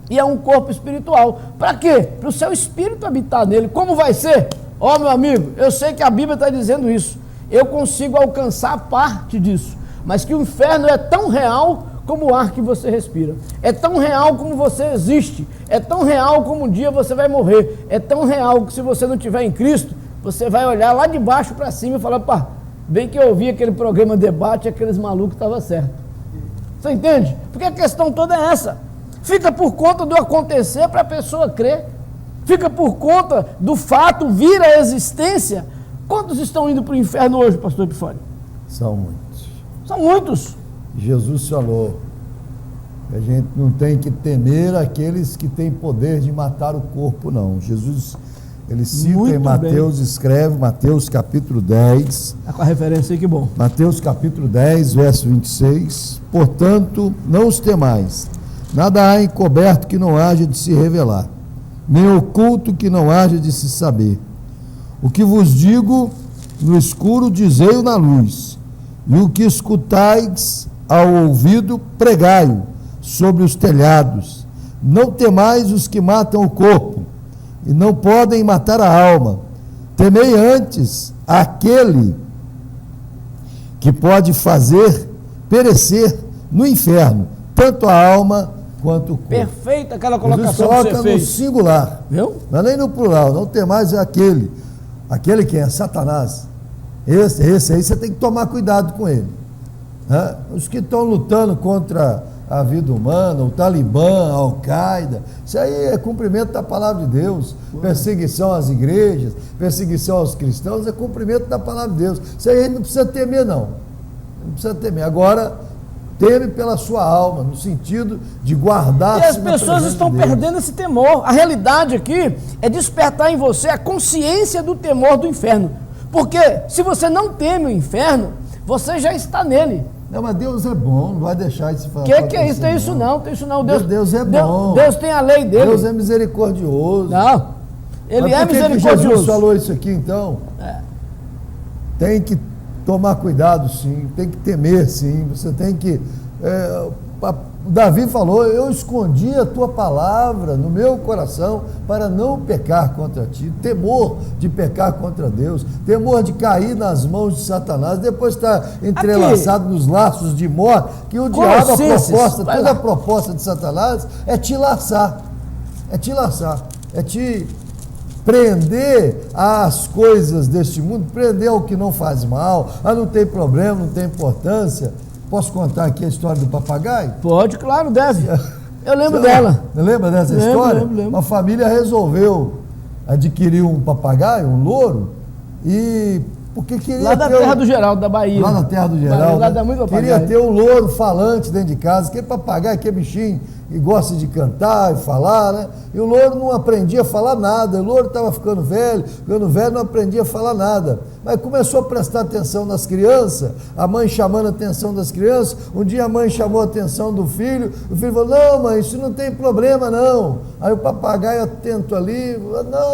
[SPEAKER 1] E é um corpo espiritual. Para quê? Para o seu espírito habitar nele. Como vai ser? Meu amigo, eu sei que a Bíblia está dizendo isso. Eu consigo alcançar parte disso. Mas que o inferno é tão real como o ar que você respira. É tão real como você existe. É tão real como um dia você vai morrer. É tão real que se você não estiver em Cristo, você vai olhar lá de baixo para cima e falar, bem que eu ouvi aquele programa Debate, aqueles malucos estavam certos. Você entende? Porque a questão toda é essa. Fica por conta do acontecer para a pessoa crer. Fica por conta do fato vir à existência. Quantos estão indo para o inferno hoje, pastor Epifânio?
[SPEAKER 2] São muitos.
[SPEAKER 1] São muitos.
[SPEAKER 2] Jesus falou que a gente não tem que temer aqueles que têm poder de matar o corpo, não. Jesus, ele cita muito em Mateus, escreve, Mateus capítulo 10.
[SPEAKER 1] Está com a referência aí, que bom.
[SPEAKER 2] Mateus capítulo 10, verso 26. Portanto, não os temais. Nada há encoberto que não haja de se revelar, nem oculto que não haja de se saber. O que vos digo no escuro, dizei-o na luz, e o que escutais ao ouvido, pregai-o sobre os telhados. Não temais os que matam o corpo, e não podem matar a alma. Temei antes aquele que pode fazer perecer no inferno, tanto a alma quanto o corpo.
[SPEAKER 1] Perfeita aquela colocação
[SPEAKER 2] Jesus coloca que você fez. No singular, viu? Não é nem no plural. Não temais aquele que é Satanás. Esse aí você tem que tomar cuidado com ele. Os que estão lutando contra a vida humana, o Talibã, a Al-Qaeda, isso aí é cumprimento da palavra de Deus. Perseguição às igrejas, perseguição aos cristãos, é cumprimento da palavra de Deus. Isso aí não precisa temer, não. Não precisa temer. Agora, teme pela sua alma, no sentido de guardar.
[SPEAKER 1] E as pessoas estão perdendo esse temor. A realidade aqui é despertar em você a consciência do temor do inferno. Porque se você não teme o inferno, você já está nele.
[SPEAKER 2] Não, mas Deus é bom, não vai deixar isso falar.
[SPEAKER 1] Que é isso? Tem isso não, tem isso não.
[SPEAKER 2] Deus é bom.
[SPEAKER 1] Deus tem a lei dele.
[SPEAKER 2] Deus é misericordioso.
[SPEAKER 1] Não, ele é misericordioso.
[SPEAKER 2] Por que Jesus falou isso aqui então? Tem que tomar cuidado, sim, tem que temer, sim, você tem que Davi falou, eu escondi a tua palavra no meu coração para não pecar contra ti, temor de pecar contra Deus, temor de cair nas mãos de Satanás, depois está entrelaçado nos laços de morte, que o diabo, toda a proposta de Satanás é te laçar, é te prender às coisas deste mundo, prender ao que não faz mal, não tem problema, não tem importância. Posso contar aqui a história do papagaio?
[SPEAKER 1] Pode, claro, deve. Eu lembro dela.
[SPEAKER 2] Lembra dessa história?
[SPEAKER 1] Lembro.
[SPEAKER 2] Uma família resolveu adquirir um papagaio, um louro, e porque queria
[SPEAKER 1] lá da terra do Geraldo, da Bahia.
[SPEAKER 2] Lá na terra do Geraldo.
[SPEAKER 1] Lá dá muito papagaio.
[SPEAKER 2] Queria ter um louro falante dentro de casa, aquele papagaio, aquele bichinho que gosta de cantar e falar, né? E o louro não aprendia a falar nada, o louro estava ficando velho, não aprendia a falar nada. Mas começou a prestar atenção nas crianças, a mãe chamando a atenção das crianças. Um dia a mãe chamou a atenção do filho, o filho falou, não mãe, isso não tem problema não. Aí o papagaio atento ali,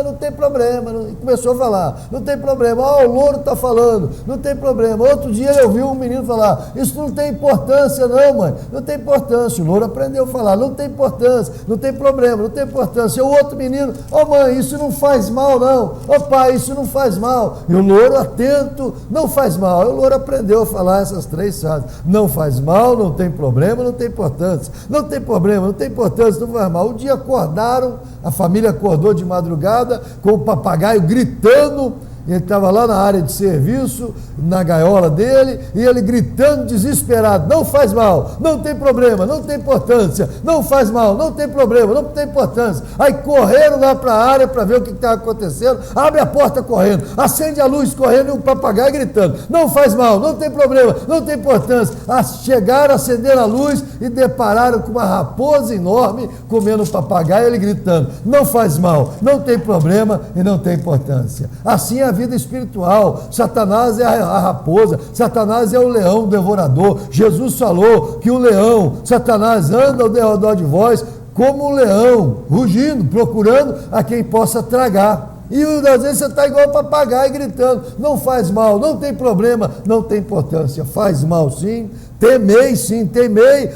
[SPEAKER 2] não tem problema, e começou a falar, não tem problema, o louro está falando, não tem problema. Outro dia eu vi um menino falar, isso não tem importância não mãe, não tem importância. O louro aprendeu a falar, não tem importância, não tem problema, não tem importância. O outro menino, mãe, isso não faz mal não, pai, isso não faz mal. E o louro atento, não faz mal. O louro aprendeu a falar essas 3 frases, não faz mal, não tem problema, não tem importância, não tem problema, não tem importância, não faz mal. Um dia acordaram, a família acordou de madrugada com o papagaio gritando. Ele estava lá na área de serviço, na gaiola dele, e ele gritando desesperado, não faz mal, não tem problema, não tem importância, não faz mal, não tem problema, não tem importância. Aí correram lá para a área para ver o que estava acontecendo, abre a porta correndo, acende a luz correndo e um papagaio gritando, não faz mal, não tem problema, não tem importância. Chegaram, acenderam a luz e depararam com uma raposa enorme comendo o papagaio, ele gritando, não faz mal, não tem problema e não tem importância. Assim a vida espiritual. Satanás é a raposa, Satanás é o leão devorador. Jesus falou que o leão, Satanás anda ao redor de vós como um leão, rugindo, procurando a quem possa tragar. E às vezes você está igual o papagaio gritando, não faz mal, não tem problema, não tem importância, faz mal sim, temei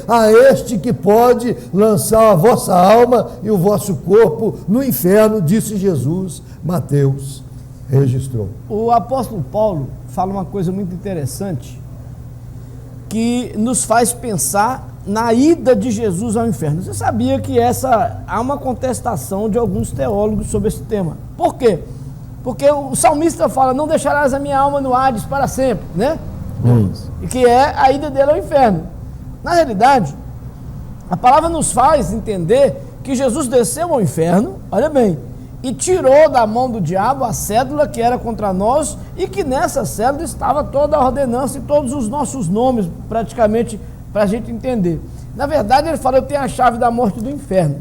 [SPEAKER 2] a este que pode lançar a vossa alma e o vosso corpo no inferno, disse Jesus. Mateus registrou.
[SPEAKER 1] O apóstolo Paulo fala uma coisa muito interessante que nos faz pensar na ida de Jesus ao inferno. Você sabia que há uma contestação de alguns teólogos sobre esse tema. Por quê? Porque o salmista fala, não deixarás a minha alma no Hades para sempre, né?
[SPEAKER 2] Isso.
[SPEAKER 1] E que é a ida dele ao inferno. Na realidade, a palavra nos faz entender que Jesus desceu ao inferno, olha bem, e tirou da mão do diabo a cédula que era contra nós, e que nessa cédula estava toda a ordenança e todos os nossos nomes, praticamente, para a gente entender. Na verdade, ele fala, eu tenho a chave da morte do inferno.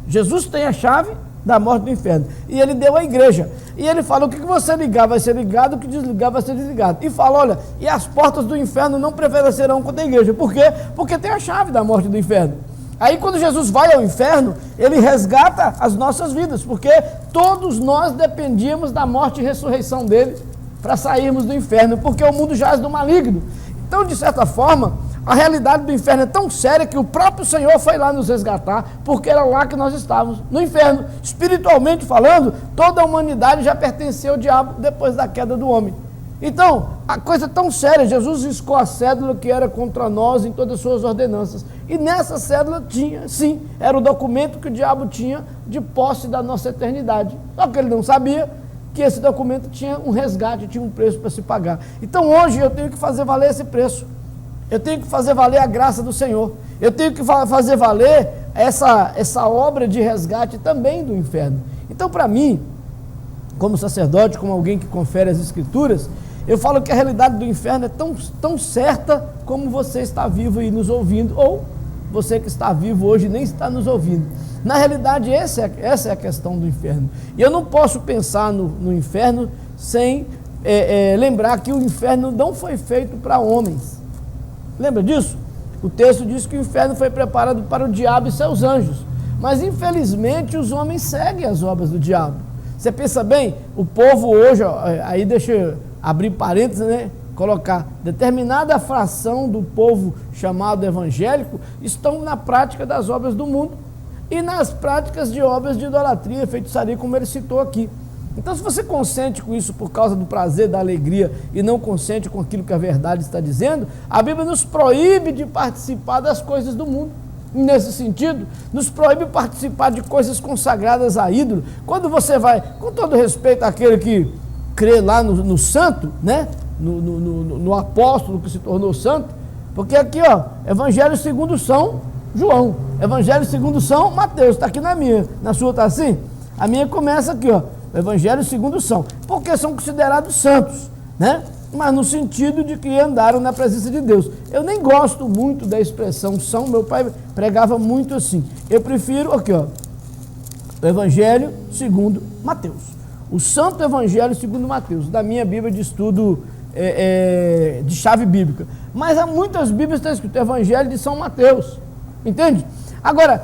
[SPEAKER 1] Jesus tem a chave da morte do inferno. E ele deu à igreja. E ele fala, o que você ligar vai ser ligado, o que desligar vai ser desligado. E fala, olha, e as portas do inferno não prevalecerão contra a igreja. Por quê? Porque tem a chave da morte do inferno. Aí quando Jesus vai ao inferno, ele resgata as nossas vidas, porque todos nós dependíamos da morte e ressurreição dele para sairmos do inferno, porque o mundo jaz do maligno. Então, de certa forma, a realidade do inferno é tão séria que o próprio Senhor foi lá nos resgatar, porque era lá que nós estávamos, no inferno. Espiritualmente falando, toda a humanidade já pertenceu ao diabo depois da queda do homem. Então, a coisa é tão séria, Jesus riscou a cédula que era contra nós em todas as suas ordenanças. E nessa cédula tinha, sim, era o documento que o diabo tinha de posse da nossa eternidade. Só que ele não sabia que esse documento tinha um resgate, tinha um preço para se pagar. Então hoje eu tenho que fazer valer esse preço. Eu tenho que fazer valer a graça do Senhor. Eu tenho que fazer valer essa obra de resgate também do inferno. Então, para mim, como sacerdote, como alguém que confere as Escrituras, eu falo que a realidade do inferno é tão certa como você está vivo e nos ouvindo, ou você que está vivo hoje nem está nos ouvindo. Na realidade, essa é a questão do inferno. E eu não posso pensar no inferno sem lembrar que o inferno não foi feito para homens. Lembra disso? O texto diz que o inferno foi preparado para o diabo e seus anjos. Mas, infelizmente, os homens seguem as obras do diabo. Você pensa bem, o povo hoje, aí deixa eu abrir parênteses, né? colocar determinada fração do povo chamado evangélico estão na prática das obras do mundo e nas práticas de obras de idolatria e feitiçaria, como ele citou aqui. Então, se você consente com isso por causa do prazer, da alegria e não consente com aquilo que a verdade está dizendo, a Bíblia nos proíbe de participar das coisas do mundo. Nesse sentido, nos proíbe participar de coisas consagradas a ídolo. Quando você vai, com todo respeito àquele que crê lá no santo, né? No apóstolo que se tornou santo, porque aqui, ó, Evangelho segundo São João, Evangelho segundo São Mateus, está aqui na sua está assim? A minha começa aqui, ó, Evangelho segundo São, porque são considerados santos, né? Mas no sentido de que andaram na presença de Deus. Eu nem gosto muito da expressão são, meu pai pregava muito assim. Eu prefiro, aqui ó, o Evangelho segundo Mateus. O Santo Evangelho segundo Mateus, da minha Bíblia de estudo de chave bíblica. Mas há muitas Bíblias que está escrito Evangelho de São Mateus, entende? Agora,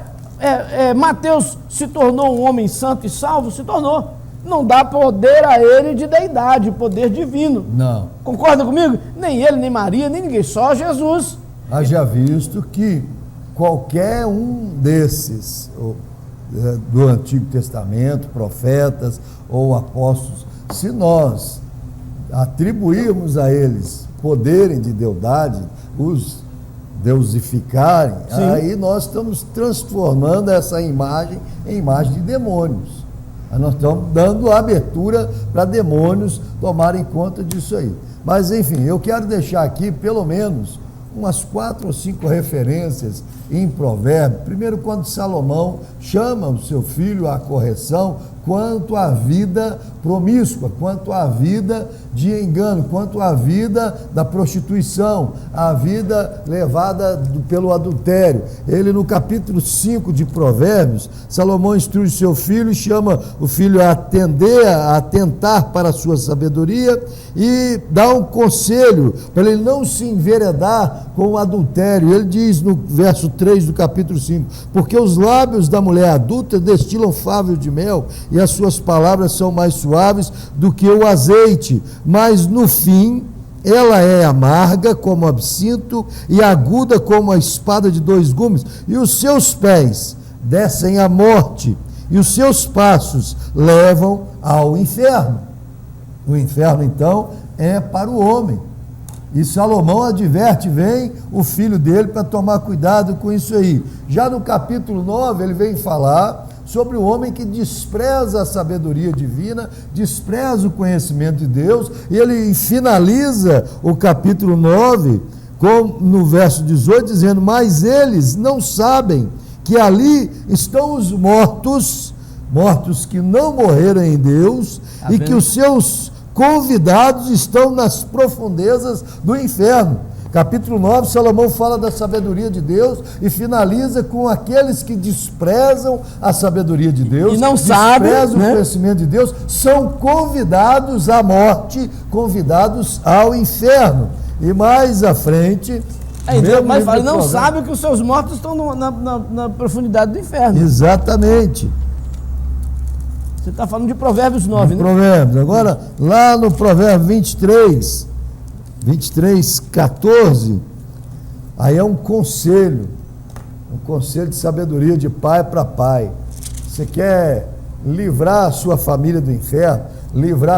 [SPEAKER 1] Mateus se tornou um homem santo e salvo? Se tornou. Não dá poder a ele de deidade, poder divino.
[SPEAKER 2] Não.
[SPEAKER 1] Concorda comigo? Nem ele, nem Maria, nem ninguém, só Jesus.
[SPEAKER 2] Haja visto que qualquer um desses, do Antigo Testamento, profetas ou apóstolos, se nós atribuirmos a eles poderem de deidade, os deusificarem, sim, aí nós estamos transformando essa imagem em imagem de demônios. Nós estamos dando abertura para demônios tomarem conta disso aí. Mas, enfim, eu quero deixar aqui, pelo menos, umas 4 ou 5 referências em Provérbios. Primeiro, quando Salomão chama o seu filho à correção quanto à vida promíscua, quanto à vida de engano, quanto à vida da prostituição, a vida levada pelo adultério. Ele, no capítulo 5 de Provérbios, Salomão instrui seu filho e chama o filho a atentar para a sua sabedoria e dá um conselho para ele não se enveredar com o adultério. Ele diz no verso 3 do capítulo 5, porque os lábios da mulher adulta destilam favo de mel e as suas palavras são mais suaves do que o azeite, mas no fim ela é amarga como absinto e aguda como a espada de 2 gumes, e os seus pés descem à morte e os seus passos levam ao inferno. O inferno então é para o homem, e Salomão adverte, vem o filho dele para tomar cuidado com isso aí. Já no capítulo 9 ele vem falar sobre o homem que despreza a sabedoria divina, despreza o conhecimento de Deus, e ele finaliza o capítulo 9 no verso 18, dizendo, mas eles não sabem que ali estão os mortos que não morreram em Deus, e que os seus convidados estão nas profundezas do inferno. Capítulo 9, Salomão fala da sabedoria de Deus e finaliza com aqueles que desprezam a sabedoria de Deus,
[SPEAKER 1] e não sabem,
[SPEAKER 2] desprezam o conhecimento de Deus, são convidados à morte, convidados ao inferno. E mais à frente...
[SPEAKER 1] mas fala, não sabe que os seus mortos estão na profundidade do inferno.
[SPEAKER 2] Exatamente.
[SPEAKER 1] Você está falando de Provérbios 9, né?
[SPEAKER 2] Provérbios. Agora, lá no Provérbio 23, 14, aí é um conselho de sabedoria de pai para pai. Você quer livrar a sua família do inferno,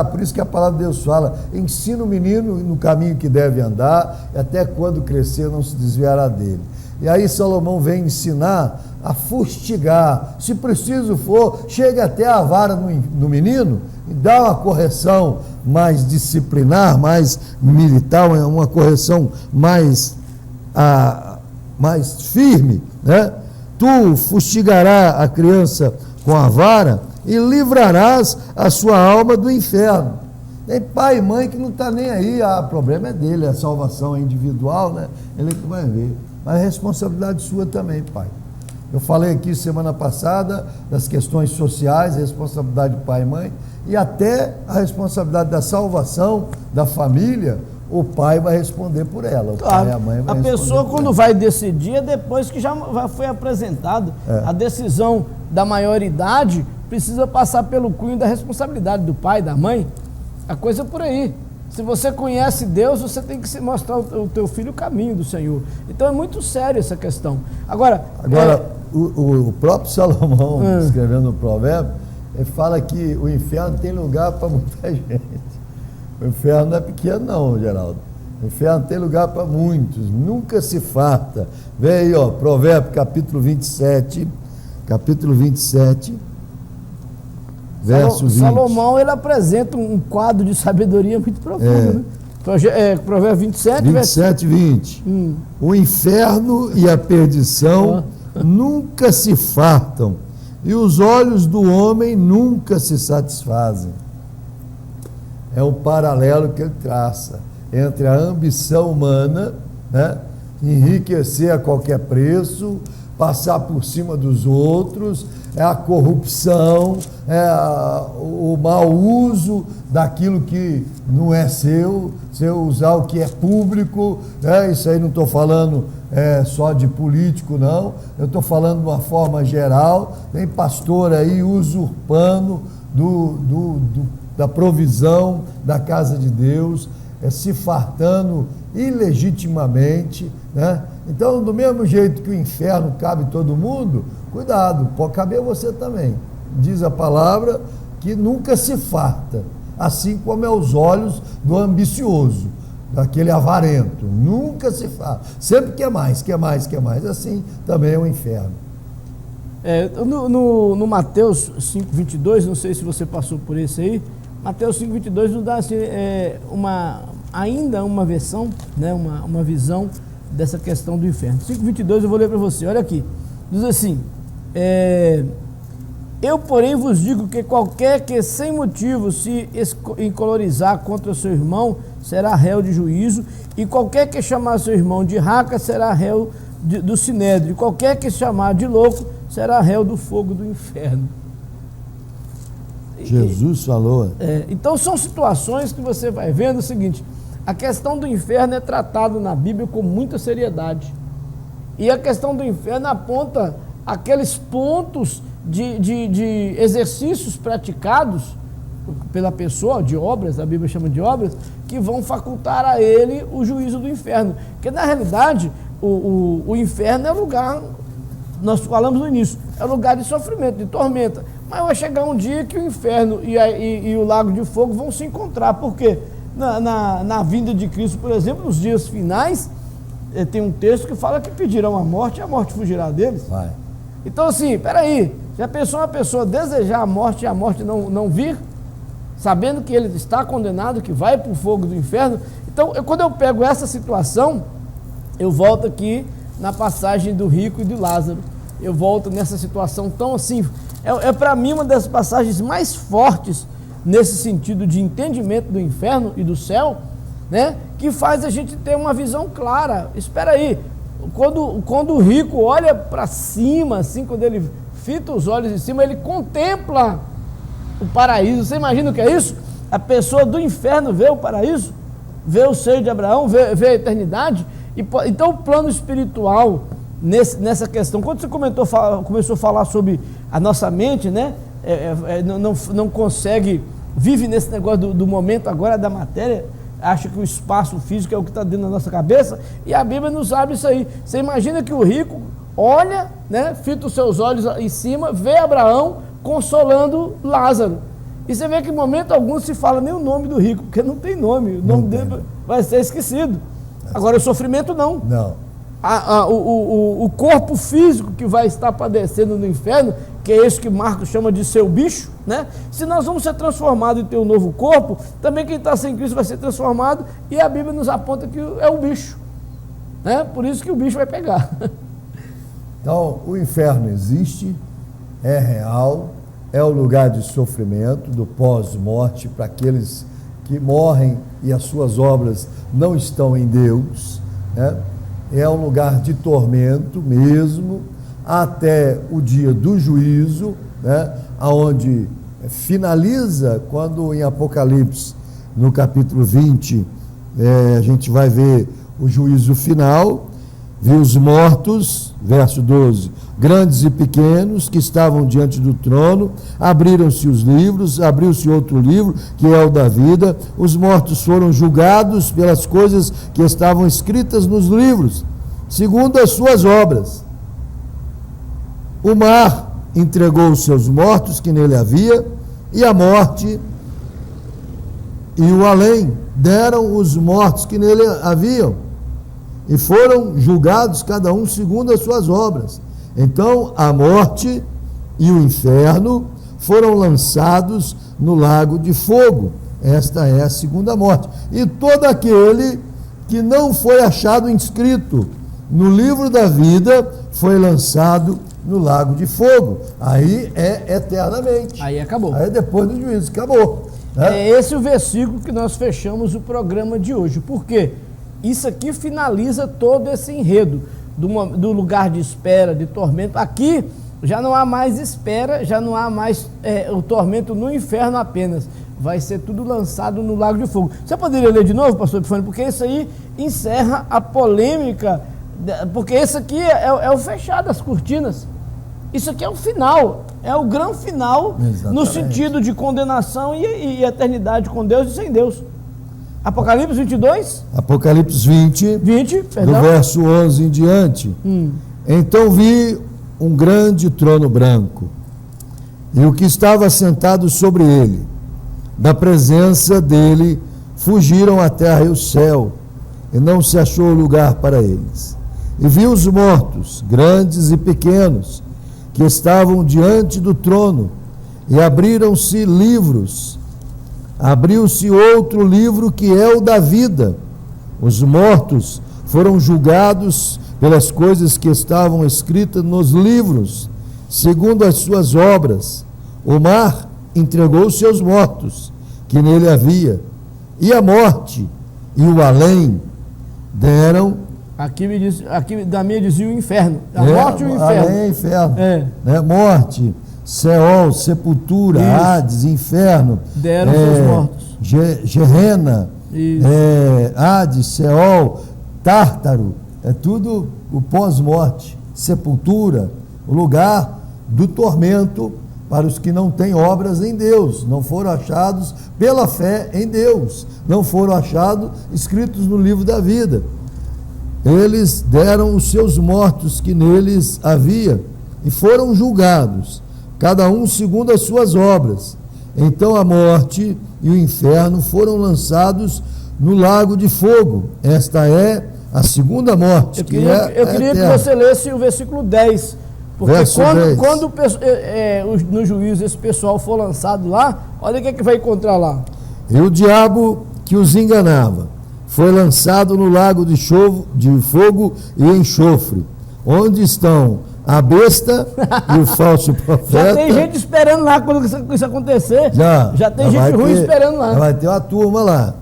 [SPEAKER 2] por isso que a palavra de Deus fala, ensina o menino no caminho que deve andar, e até quando crescer não se desviará dele. E aí Salomão vem ensinar a fustigar, se preciso for, chega até a vara no menino e dá uma correção mais disciplinar, mais militar, uma correção mais firme, né? Tu fustigarás a criança com a vara e livrarás a sua alma do inferno. Tem pai e mãe que não está nem aí, o problema é dele, a salvação é individual, né? Ele é que vai ver, mas a responsabilidade sua também, pai. Eu falei aqui semana passada das questões sociais, a responsabilidade de pai e mãe, e até a responsabilidade da salvação da família, o pai vai responder por ela, o pai e a mãe vai responder.
[SPEAKER 1] A pessoa, quando vai decidir, é depois que já foi apresentado. A decisão da maioridade precisa passar pelo cunho da responsabilidade do pai, da mãe. A coisa é por aí. Se você conhece Deus, você tem que mostrar o teu filho o caminho do Senhor. Então é muito sério essa questão. Agora
[SPEAKER 2] o próprio Salomão, escrevendo o provérbio, ele fala que o inferno tem lugar para muita gente. O inferno não é pequeno não, Geraldo. O inferno tem lugar para muitos, nunca se farta. Vem aí, ó, Provérbio capítulo 27, verso 20.
[SPEAKER 1] Salomão, ele apresenta um quadro de sabedoria muito profundo, né? Provérbio 27,
[SPEAKER 2] 20. O inferno e a perdição nunca se fartam, e os olhos do homem nunca se satisfazem. É um paralelo que ele traça entre a ambição humana, né, enriquecer a qualquer preço, passar por cima dos outros, é a corrupção, o mau uso daquilo que não é seu, você usar o que é público, isso aí não estou falando só de político não, eu estou falando de uma forma geral, tem pastor aí usurpando da provisão da casa de Deus, se fartando ilegitimamente, né? Então, do mesmo jeito que o inferno cabe todo mundo, cuidado, pode caber você também. Diz a palavra que nunca se farta, assim como é os olhos do ambicioso, daquele avarento, nunca se farta, sempre quer mais, assim também é o inferno.
[SPEAKER 1] No Mateus 5:22, não sei se você passou por esse aí, Mateus 5:22 nos dá assim, ainda uma versão, né, uma visão dessa questão do inferno. 5:22 eu vou ler para você, olha aqui, diz assim, eu porém vos digo que qualquer que sem motivo se encolorizar contra seu irmão será réu de juízo, e qualquer que chamar seu irmão de raca será réu do sinédrio, e qualquer que chamar de louco será réu do fogo do inferno.
[SPEAKER 2] Jesus falou.
[SPEAKER 1] Então são situações que você vai vendo o seguinte, a questão do inferno é tratada na Bíblia com muita seriedade, e a questão do inferno aponta aqueles pontos de exercícios praticados pela pessoa, de obras, a Bíblia chama de obras, que vão facultar a ele o juízo do inferno, porque na realidade o inferno é lugar, nós falamos no início, é lugar de sofrimento, de tormenta, mas vai chegar um dia que o inferno e o lago de fogo vão se encontrar, porque na vinda de Cristo, por exemplo, nos dias finais, tem um texto que fala que pedirão a morte e a morte fugirá deles.
[SPEAKER 2] Vai.
[SPEAKER 1] Então assim, peraí, já pensou uma pessoa desejar a morte e a morte não vir, sabendo que ele está condenado, que vai para o fogo do inferno? Então, quando eu pego essa situação, eu volto aqui na passagem do rico e de Lázaro, eu volto nessa situação tão assim, para mim uma das passagens mais fortes nesse sentido de entendimento do inferno e do céu, né, que faz a gente ter uma visão clara. Espera aí, quando o rico olha para cima, assim, quando ele fita os olhos em cima, ele contempla o paraíso. Você imagina o que é isso? A pessoa do inferno vê o paraíso, vê o seio de Abraão, vê a eternidade. Então o plano espiritual nessa questão, quando você começou a falar sobre a nossa mente, né, não consegue, vive nesse negócio do momento agora da matéria, acha que o espaço físico é o que está dentro da nossa cabeça, e a Bíblia nos abre isso aí. Você imagina que o rico olha, né, fita os seus olhos em cima, vê Abraão consolando Lázaro, e você vê que em momento algum se fala nem o nome do rico, porque não tem nome, o nome dele vai ser esquecido. Agora o sofrimento não. O corpo físico que vai estar padecendo no inferno, que é esse que Marcos chama de seu bicho, né? Se nós vamos ser transformados e ter um novo corpo, também quem está sem Cristo vai ser transformado, e a Bíblia nos aponta que é o bicho, né? Por isso que o bicho vai pegar.
[SPEAKER 2] Então, o inferno existe, é real, é o lugar de sofrimento, do pós-morte, para aqueles que morrem e as suas obras não estão em Deus, né? É um lugar de tormento mesmo, até o dia do juízo, né? Onde finaliza, quando em Apocalipse, no capítulo 20, a gente vai ver o juízo final, Vi os mortos, verso 12, grandes e pequenos, que estavam diante do trono, abriram-se os livros, abriu-se outro livro, que é o da vida, os mortos foram julgados pelas coisas que estavam escritas nos livros, segundo as suas obras. O mar entregou os seus mortos que nele havia, e a morte e o além deram os mortos que nele haviam, e foram julgados cada um segundo as suas obras. Então a morte e o inferno foram lançados no lago de fogo. Esta é a segunda morte. E todo aquele que não foi achado inscrito no livro da vida foi lançado no lago de fogo. Aí é eternamente.
[SPEAKER 1] Aí acabou.
[SPEAKER 2] Aí depois do juízo, acabou.
[SPEAKER 1] É esse o versículo que nós fechamos o programa de hoje. Por quê? Isso aqui finaliza todo esse enredo do lugar de espera, de tormento. Aqui já não há mais espera, já não há mais o tormento no inferno apenas. Vai ser tudo lançado no lago de fogo. Você poderia ler de novo, pastor Epifânio? Porque isso aí encerra a polêmica, porque esse aqui é o fechar das cortinas. Isso aqui é o final, é o grande final. Exatamente. No sentido de condenação e eternidade com Deus e sem Deus. Apocalipse 22?
[SPEAKER 2] Apocalipse 20,
[SPEAKER 1] perdão.
[SPEAKER 2] Do verso 11 em diante. Então vi um grande trono branco, e o que estava sentado sobre ele. Da presença dele fugiram a terra e o céu, e não se achou lugar para eles. E vi os mortos, grandes e pequenos, que estavam diante do trono, e abriram-se livros. Abriu-se outro livro, que é o da vida. Os mortos foram julgados pelas coisas que estavam escritas nos livros, segundo as suas obras. O mar entregou os seus mortos, que nele havia, e a morte e o além deram.
[SPEAKER 1] Aqui da minha dizia o inferno. A morte e o inferno.
[SPEAKER 2] Além, inferno. Morte, Seol, sepultura, isso. Hades, inferno.
[SPEAKER 1] Deram seus mortos.
[SPEAKER 2] Gerena, Hades, Seol, Tártaro. É tudo o pós-morte. Sepultura, o lugar do tormento para os que não têm obras em Deus, não foram achados pela fé em Deus, não foram achados escritos no livro da vida. Eles deram os seus mortos que neles havia e foram julgados, cada um segundo as suas obras. Então a morte e o inferno foram lançados no lago de fogo. Esta é a segunda morte.
[SPEAKER 1] Eu queria que você lesse o versículo 10. Porque quando no juízo esse pessoal for lançado lá, olha o que vai encontrar lá.
[SPEAKER 2] E o diabo que os enganava foi lançado no lago de fogo e enxofre, onde estão a besta e o falso profeta.
[SPEAKER 1] Já tem gente esperando lá quando isso acontecer. Já tem gente ruim esperando lá.
[SPEAKER 2] Vai ter uma turma lá.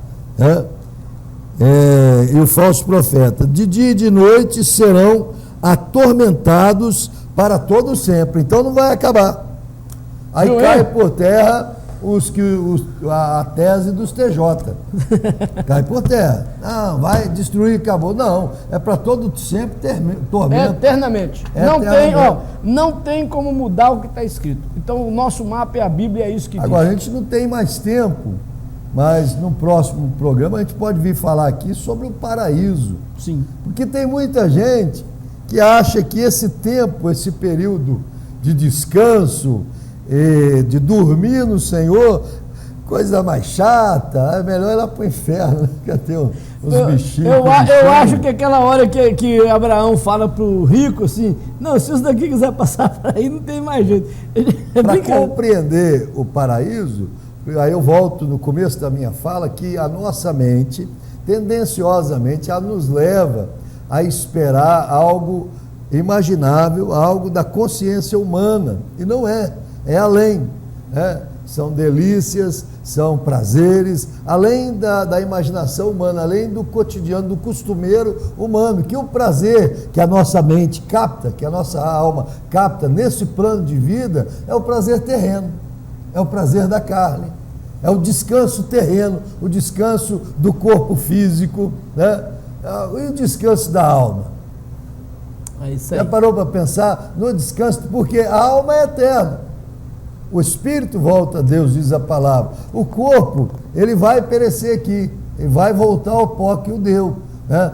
[SPEAKER 2] E o falso profeta. De dia e de noite serão atormentados para todo sempre. Então não vai acabar. Aí não cai por terra a tese dos TJ. Cai por terra. Não, vai destruir, acabou. Não, é para todo sempre tormento.
[SPEAKER 1] Eternamente. Não tem como mudar o que está escrito. Então o nosso mapa é a Bíblia, é isso que diz.
[SPEAKER 2] Agora, a gente não tem mais tempo, mas no próximo programa a gente pode vir falar aqui sobre o paraíso.
[SPEAKER 1] Sim.
[SPEAKER 2] Porque tem muita gente que acha que esse tempo, esse período de descanso, de dormir no Senhor, coisa mais chata, é melhor ir lá para o inferno, que tem uns bichinhos.
[SPEAKER 1] Eu acho que aquela hora que Abraão fala para o rico assim, não, se isso daqui quiser passar para aí, não tem mais jeito.
[SPEAKER 2] Para compreender o paraíso, aí eu volto no começo da minha fala, que a nossa mente, tendenciosamente, ela nos leva a esperar algo imaginável, algo da consciência humana, e não é além, são delícias, são prazeres, além da imaginação humana, além do cotidiano, do costumeiro humano, que o prazer que a nossa mente capta, que a nossa alma capta nesse plano de vida, é o prazer terreno, é o prazer da carne, é o descanso terreno, o descanso do corpo físico, e o descanso da alma.
[SPEAKER 1] É isso aí.
[SPEAKER 2] Já parou para pensar no descanso? Porque a alma é eterna. O espírito volta a Deus, diz a palavra. O corpo, ele vai perecer aqui. Ele vai voltar ao pó que o deu. Né?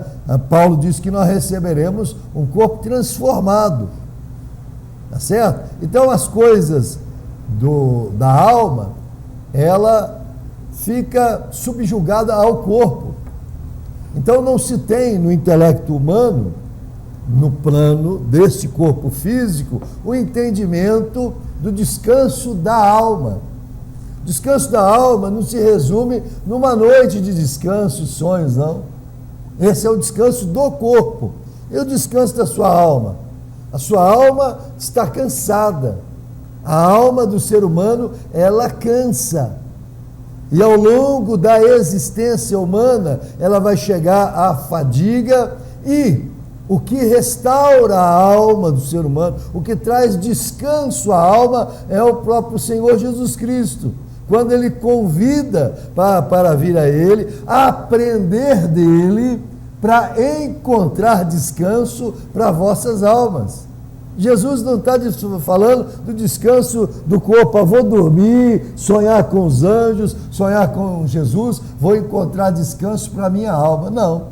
[SPEAKER 2] Paulo diz que nós receberemos um corpo transformado. Tá certo? Então as coisas da alma, ela fica subjugada ao corpo. Então não se tem no intelecto humano, no plano desse corpo físico, o entendimento do descanso da alma. O descanso da alma não se resume numa noite de descanso, sonhos, não. Esse é o descanso do corpo. E o descanso da sua alma? A sua alma está cansada. A alma do ser humano, ela cansa. E ao longo da existência humana, ela vai chegar à fadiga, e o que restaura a alma do ser humano, o que traz descanso à alma, é o próprio Senhor Jesus Cristo. Quando Ele convida para vir a Ele, a aprender dEle, para encontrar descanso para vossas almas. Jesus não está falando do descanso do corpo, vou dormir, sonhar com os anjos, sonhar com Jesus, vou encontrar descanso para a minha alma. Não.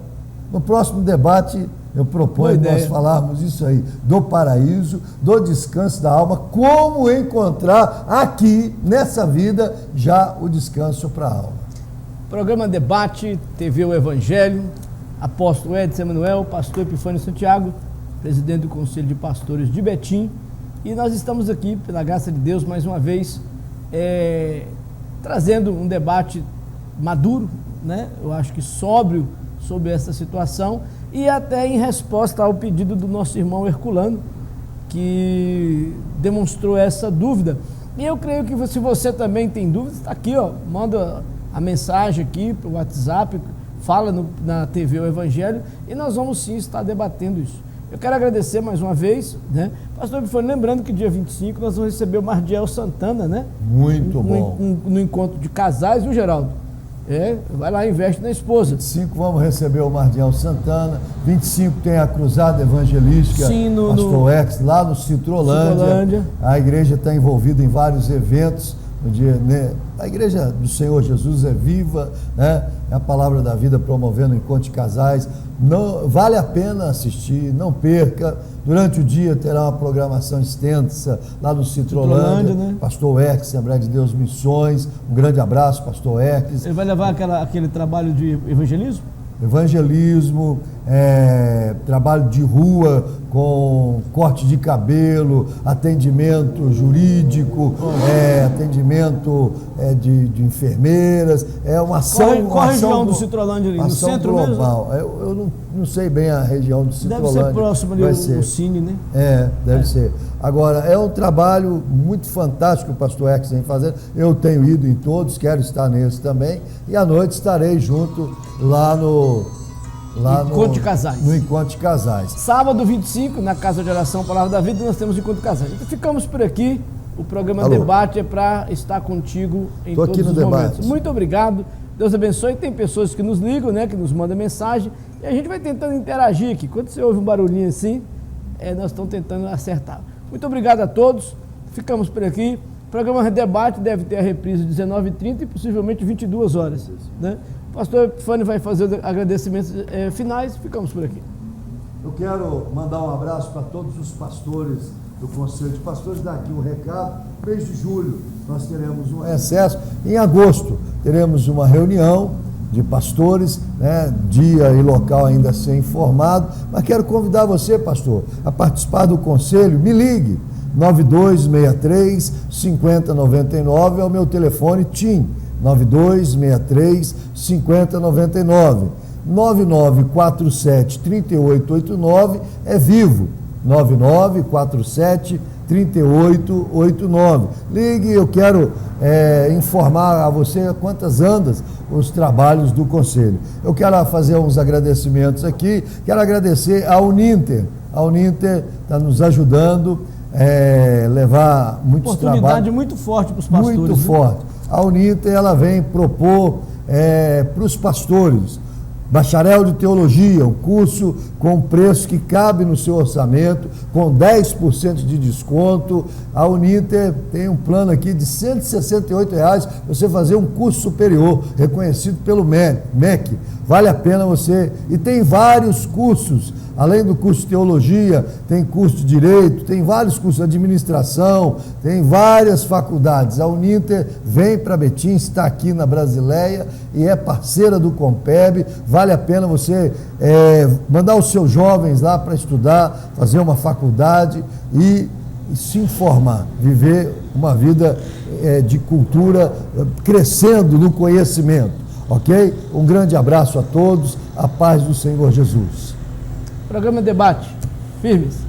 [SPEAKER 2] No próximo debate eu proponho nós falarmos isso aí, do paraíso, do descanso da alma, como encontrar aqui, nessa vida, já o descanso para a alma.
[SPEAKER 1] Programa Debate, TV O Evangelho, apóstolo Edson Emanuel, pastor Epifânio Santiago, presidente do Conselho de Pastores de Betim, e nós estamos aqui, pela graça de Deus, mais uma vez, trazendo um debate maduro, né? Eu acho que sóbrio, sobre essa situação, e até em resposta ao pedido do nosso irmão Herculano, que demonstrou essa dúvida. E eu creio que se você também tem dúvidas, está aqui, ó, manda a mensagem aqui para o WhatsApp, fala na TV O Evangelho, e nós vamos sim estar debatendo isso. Eu quero agradecer mais uma vez, né? Pastor Epifânio, lembrando que dia 25 nós vamos receber o Mardiel Santana, né?
[SPEAKER 2] Muito bom.
[SPEAKER 1] No encontro de casais, viu, Geraldo? Vai lá, investe na esposa.
[SPEAKER 2] 25 vamos receber o Mardiel Santana, 25 tem a Cruzada Evangelística,
[SPEAKER 1] sim,
[SPEAKER 2] Pastor X, lá no Citrolândia. A igreja está envolvida em vários eventos. No dia, né? A igreja do Senhor Jesus é viva, né? É a palavra da vida promovendo encontro de casais. Não, vale a pena assistir, não perca. Durante o dia terá uma programação extensa lá no Citrolândia, né? Pastor X, Assembleia de Deus Missões, um grande abraço, Pastor X.
[SPEAKER 1] Ele vai levar aquele trabalho de evangelismo?
[SPEAKER 2] Evangelismo, trabalho de rua com corte de cabelo, atendimento jurídico, atendimento de enfermeiras, uma ação...
[SPEAKER 1] Qual a região do Citrolândia ali? No centro
[SPEAKER 2] global. Mesmo? Eu não sei bem a região do Citrolândia.
[SPEAKER 1] Deve ser próximo ali o Cine, né?
[SPEAKER 2] Deve ser. Agora, é um trabalho muito fantástico que o Pastor X vem fazendo. Eu tenho ido em todos, quero estar nesse também, e à noite estarei junto lá no Encontro de Casais. No Encontro de Casais.
[SPEAKER 1] Sábado 25, na Casa de Oração Palavra da Vida, nós temos Encontro de Casais. Então ficamos por aqui. O programa Debate é para estar contigo em todos os momentos. Muito obrigado. Deus abençoe. Tem pessoas que nos ligam, né, que nos mandam mensagem, e a gente vai tentando interagir aqui. Quando você ouve um barulhinho assim, nós estamos tentando acertar. Muito obrigado a todos. Ficamos por aqui. O programa Debate deve ter a reprise de 19h30 e possivelmente 22 horas, né? O pastor Epifânio vai fazer os agradecimentos finais. Ficamos por aqui.
[SPEAKER 2] Eu quero mandar um abraço para todos os pastores do Conselho de Pastores. Dar aqui um recado. No mês de julho nós teremos um recesso. Em agosto teremos uma reunião de pastores, né, dia e local ainda a ser informado. Mas quero convidar você, pastor, a participar do conselho. Me ligue. 9263-5099 é o meu telefone TIM. 9263-5099. 9947-3889 é vivo. 9947-3889. Ligue, eu quero informar a você quantas andas os trabalhos do Conselho. Eu quero fazer uns agradecimentos aqui. Quero agradecer ao Uninter. A Uninter está nos ajudando levar muitos trabalhos.
[SPEAKER 1] Oportunidade muito forte para os pastores.
[SPEAKER 2] Muito forte. A Uninter, ela vem propor para os pastores Bacharel de Teologia, um curso com preço que cabe no seu orçamento, com 10% de desconto. A Uninter tem um plano aqui de R$ 168 para você fazer um curso superior, reconhecido pelo MEC. Vale a pena você. E tem vários cursos, além do curso de Teologia, tem curso de Direito, tem vários cursos de Administração, tem várias faculdades. A Uninter vem para Betim, está aqui na Brasileia e é parceira do Compeb. Vale a pena você mandar os seus jovens lá para estudar, fazer uma faculdade e se informar, viver uma vida de cultura, crescendo no conhecimento, ok? Um grande abraço a todos, a paz do Senhor Jesus.
[SPEAKER 1] Programa Debate, firmes.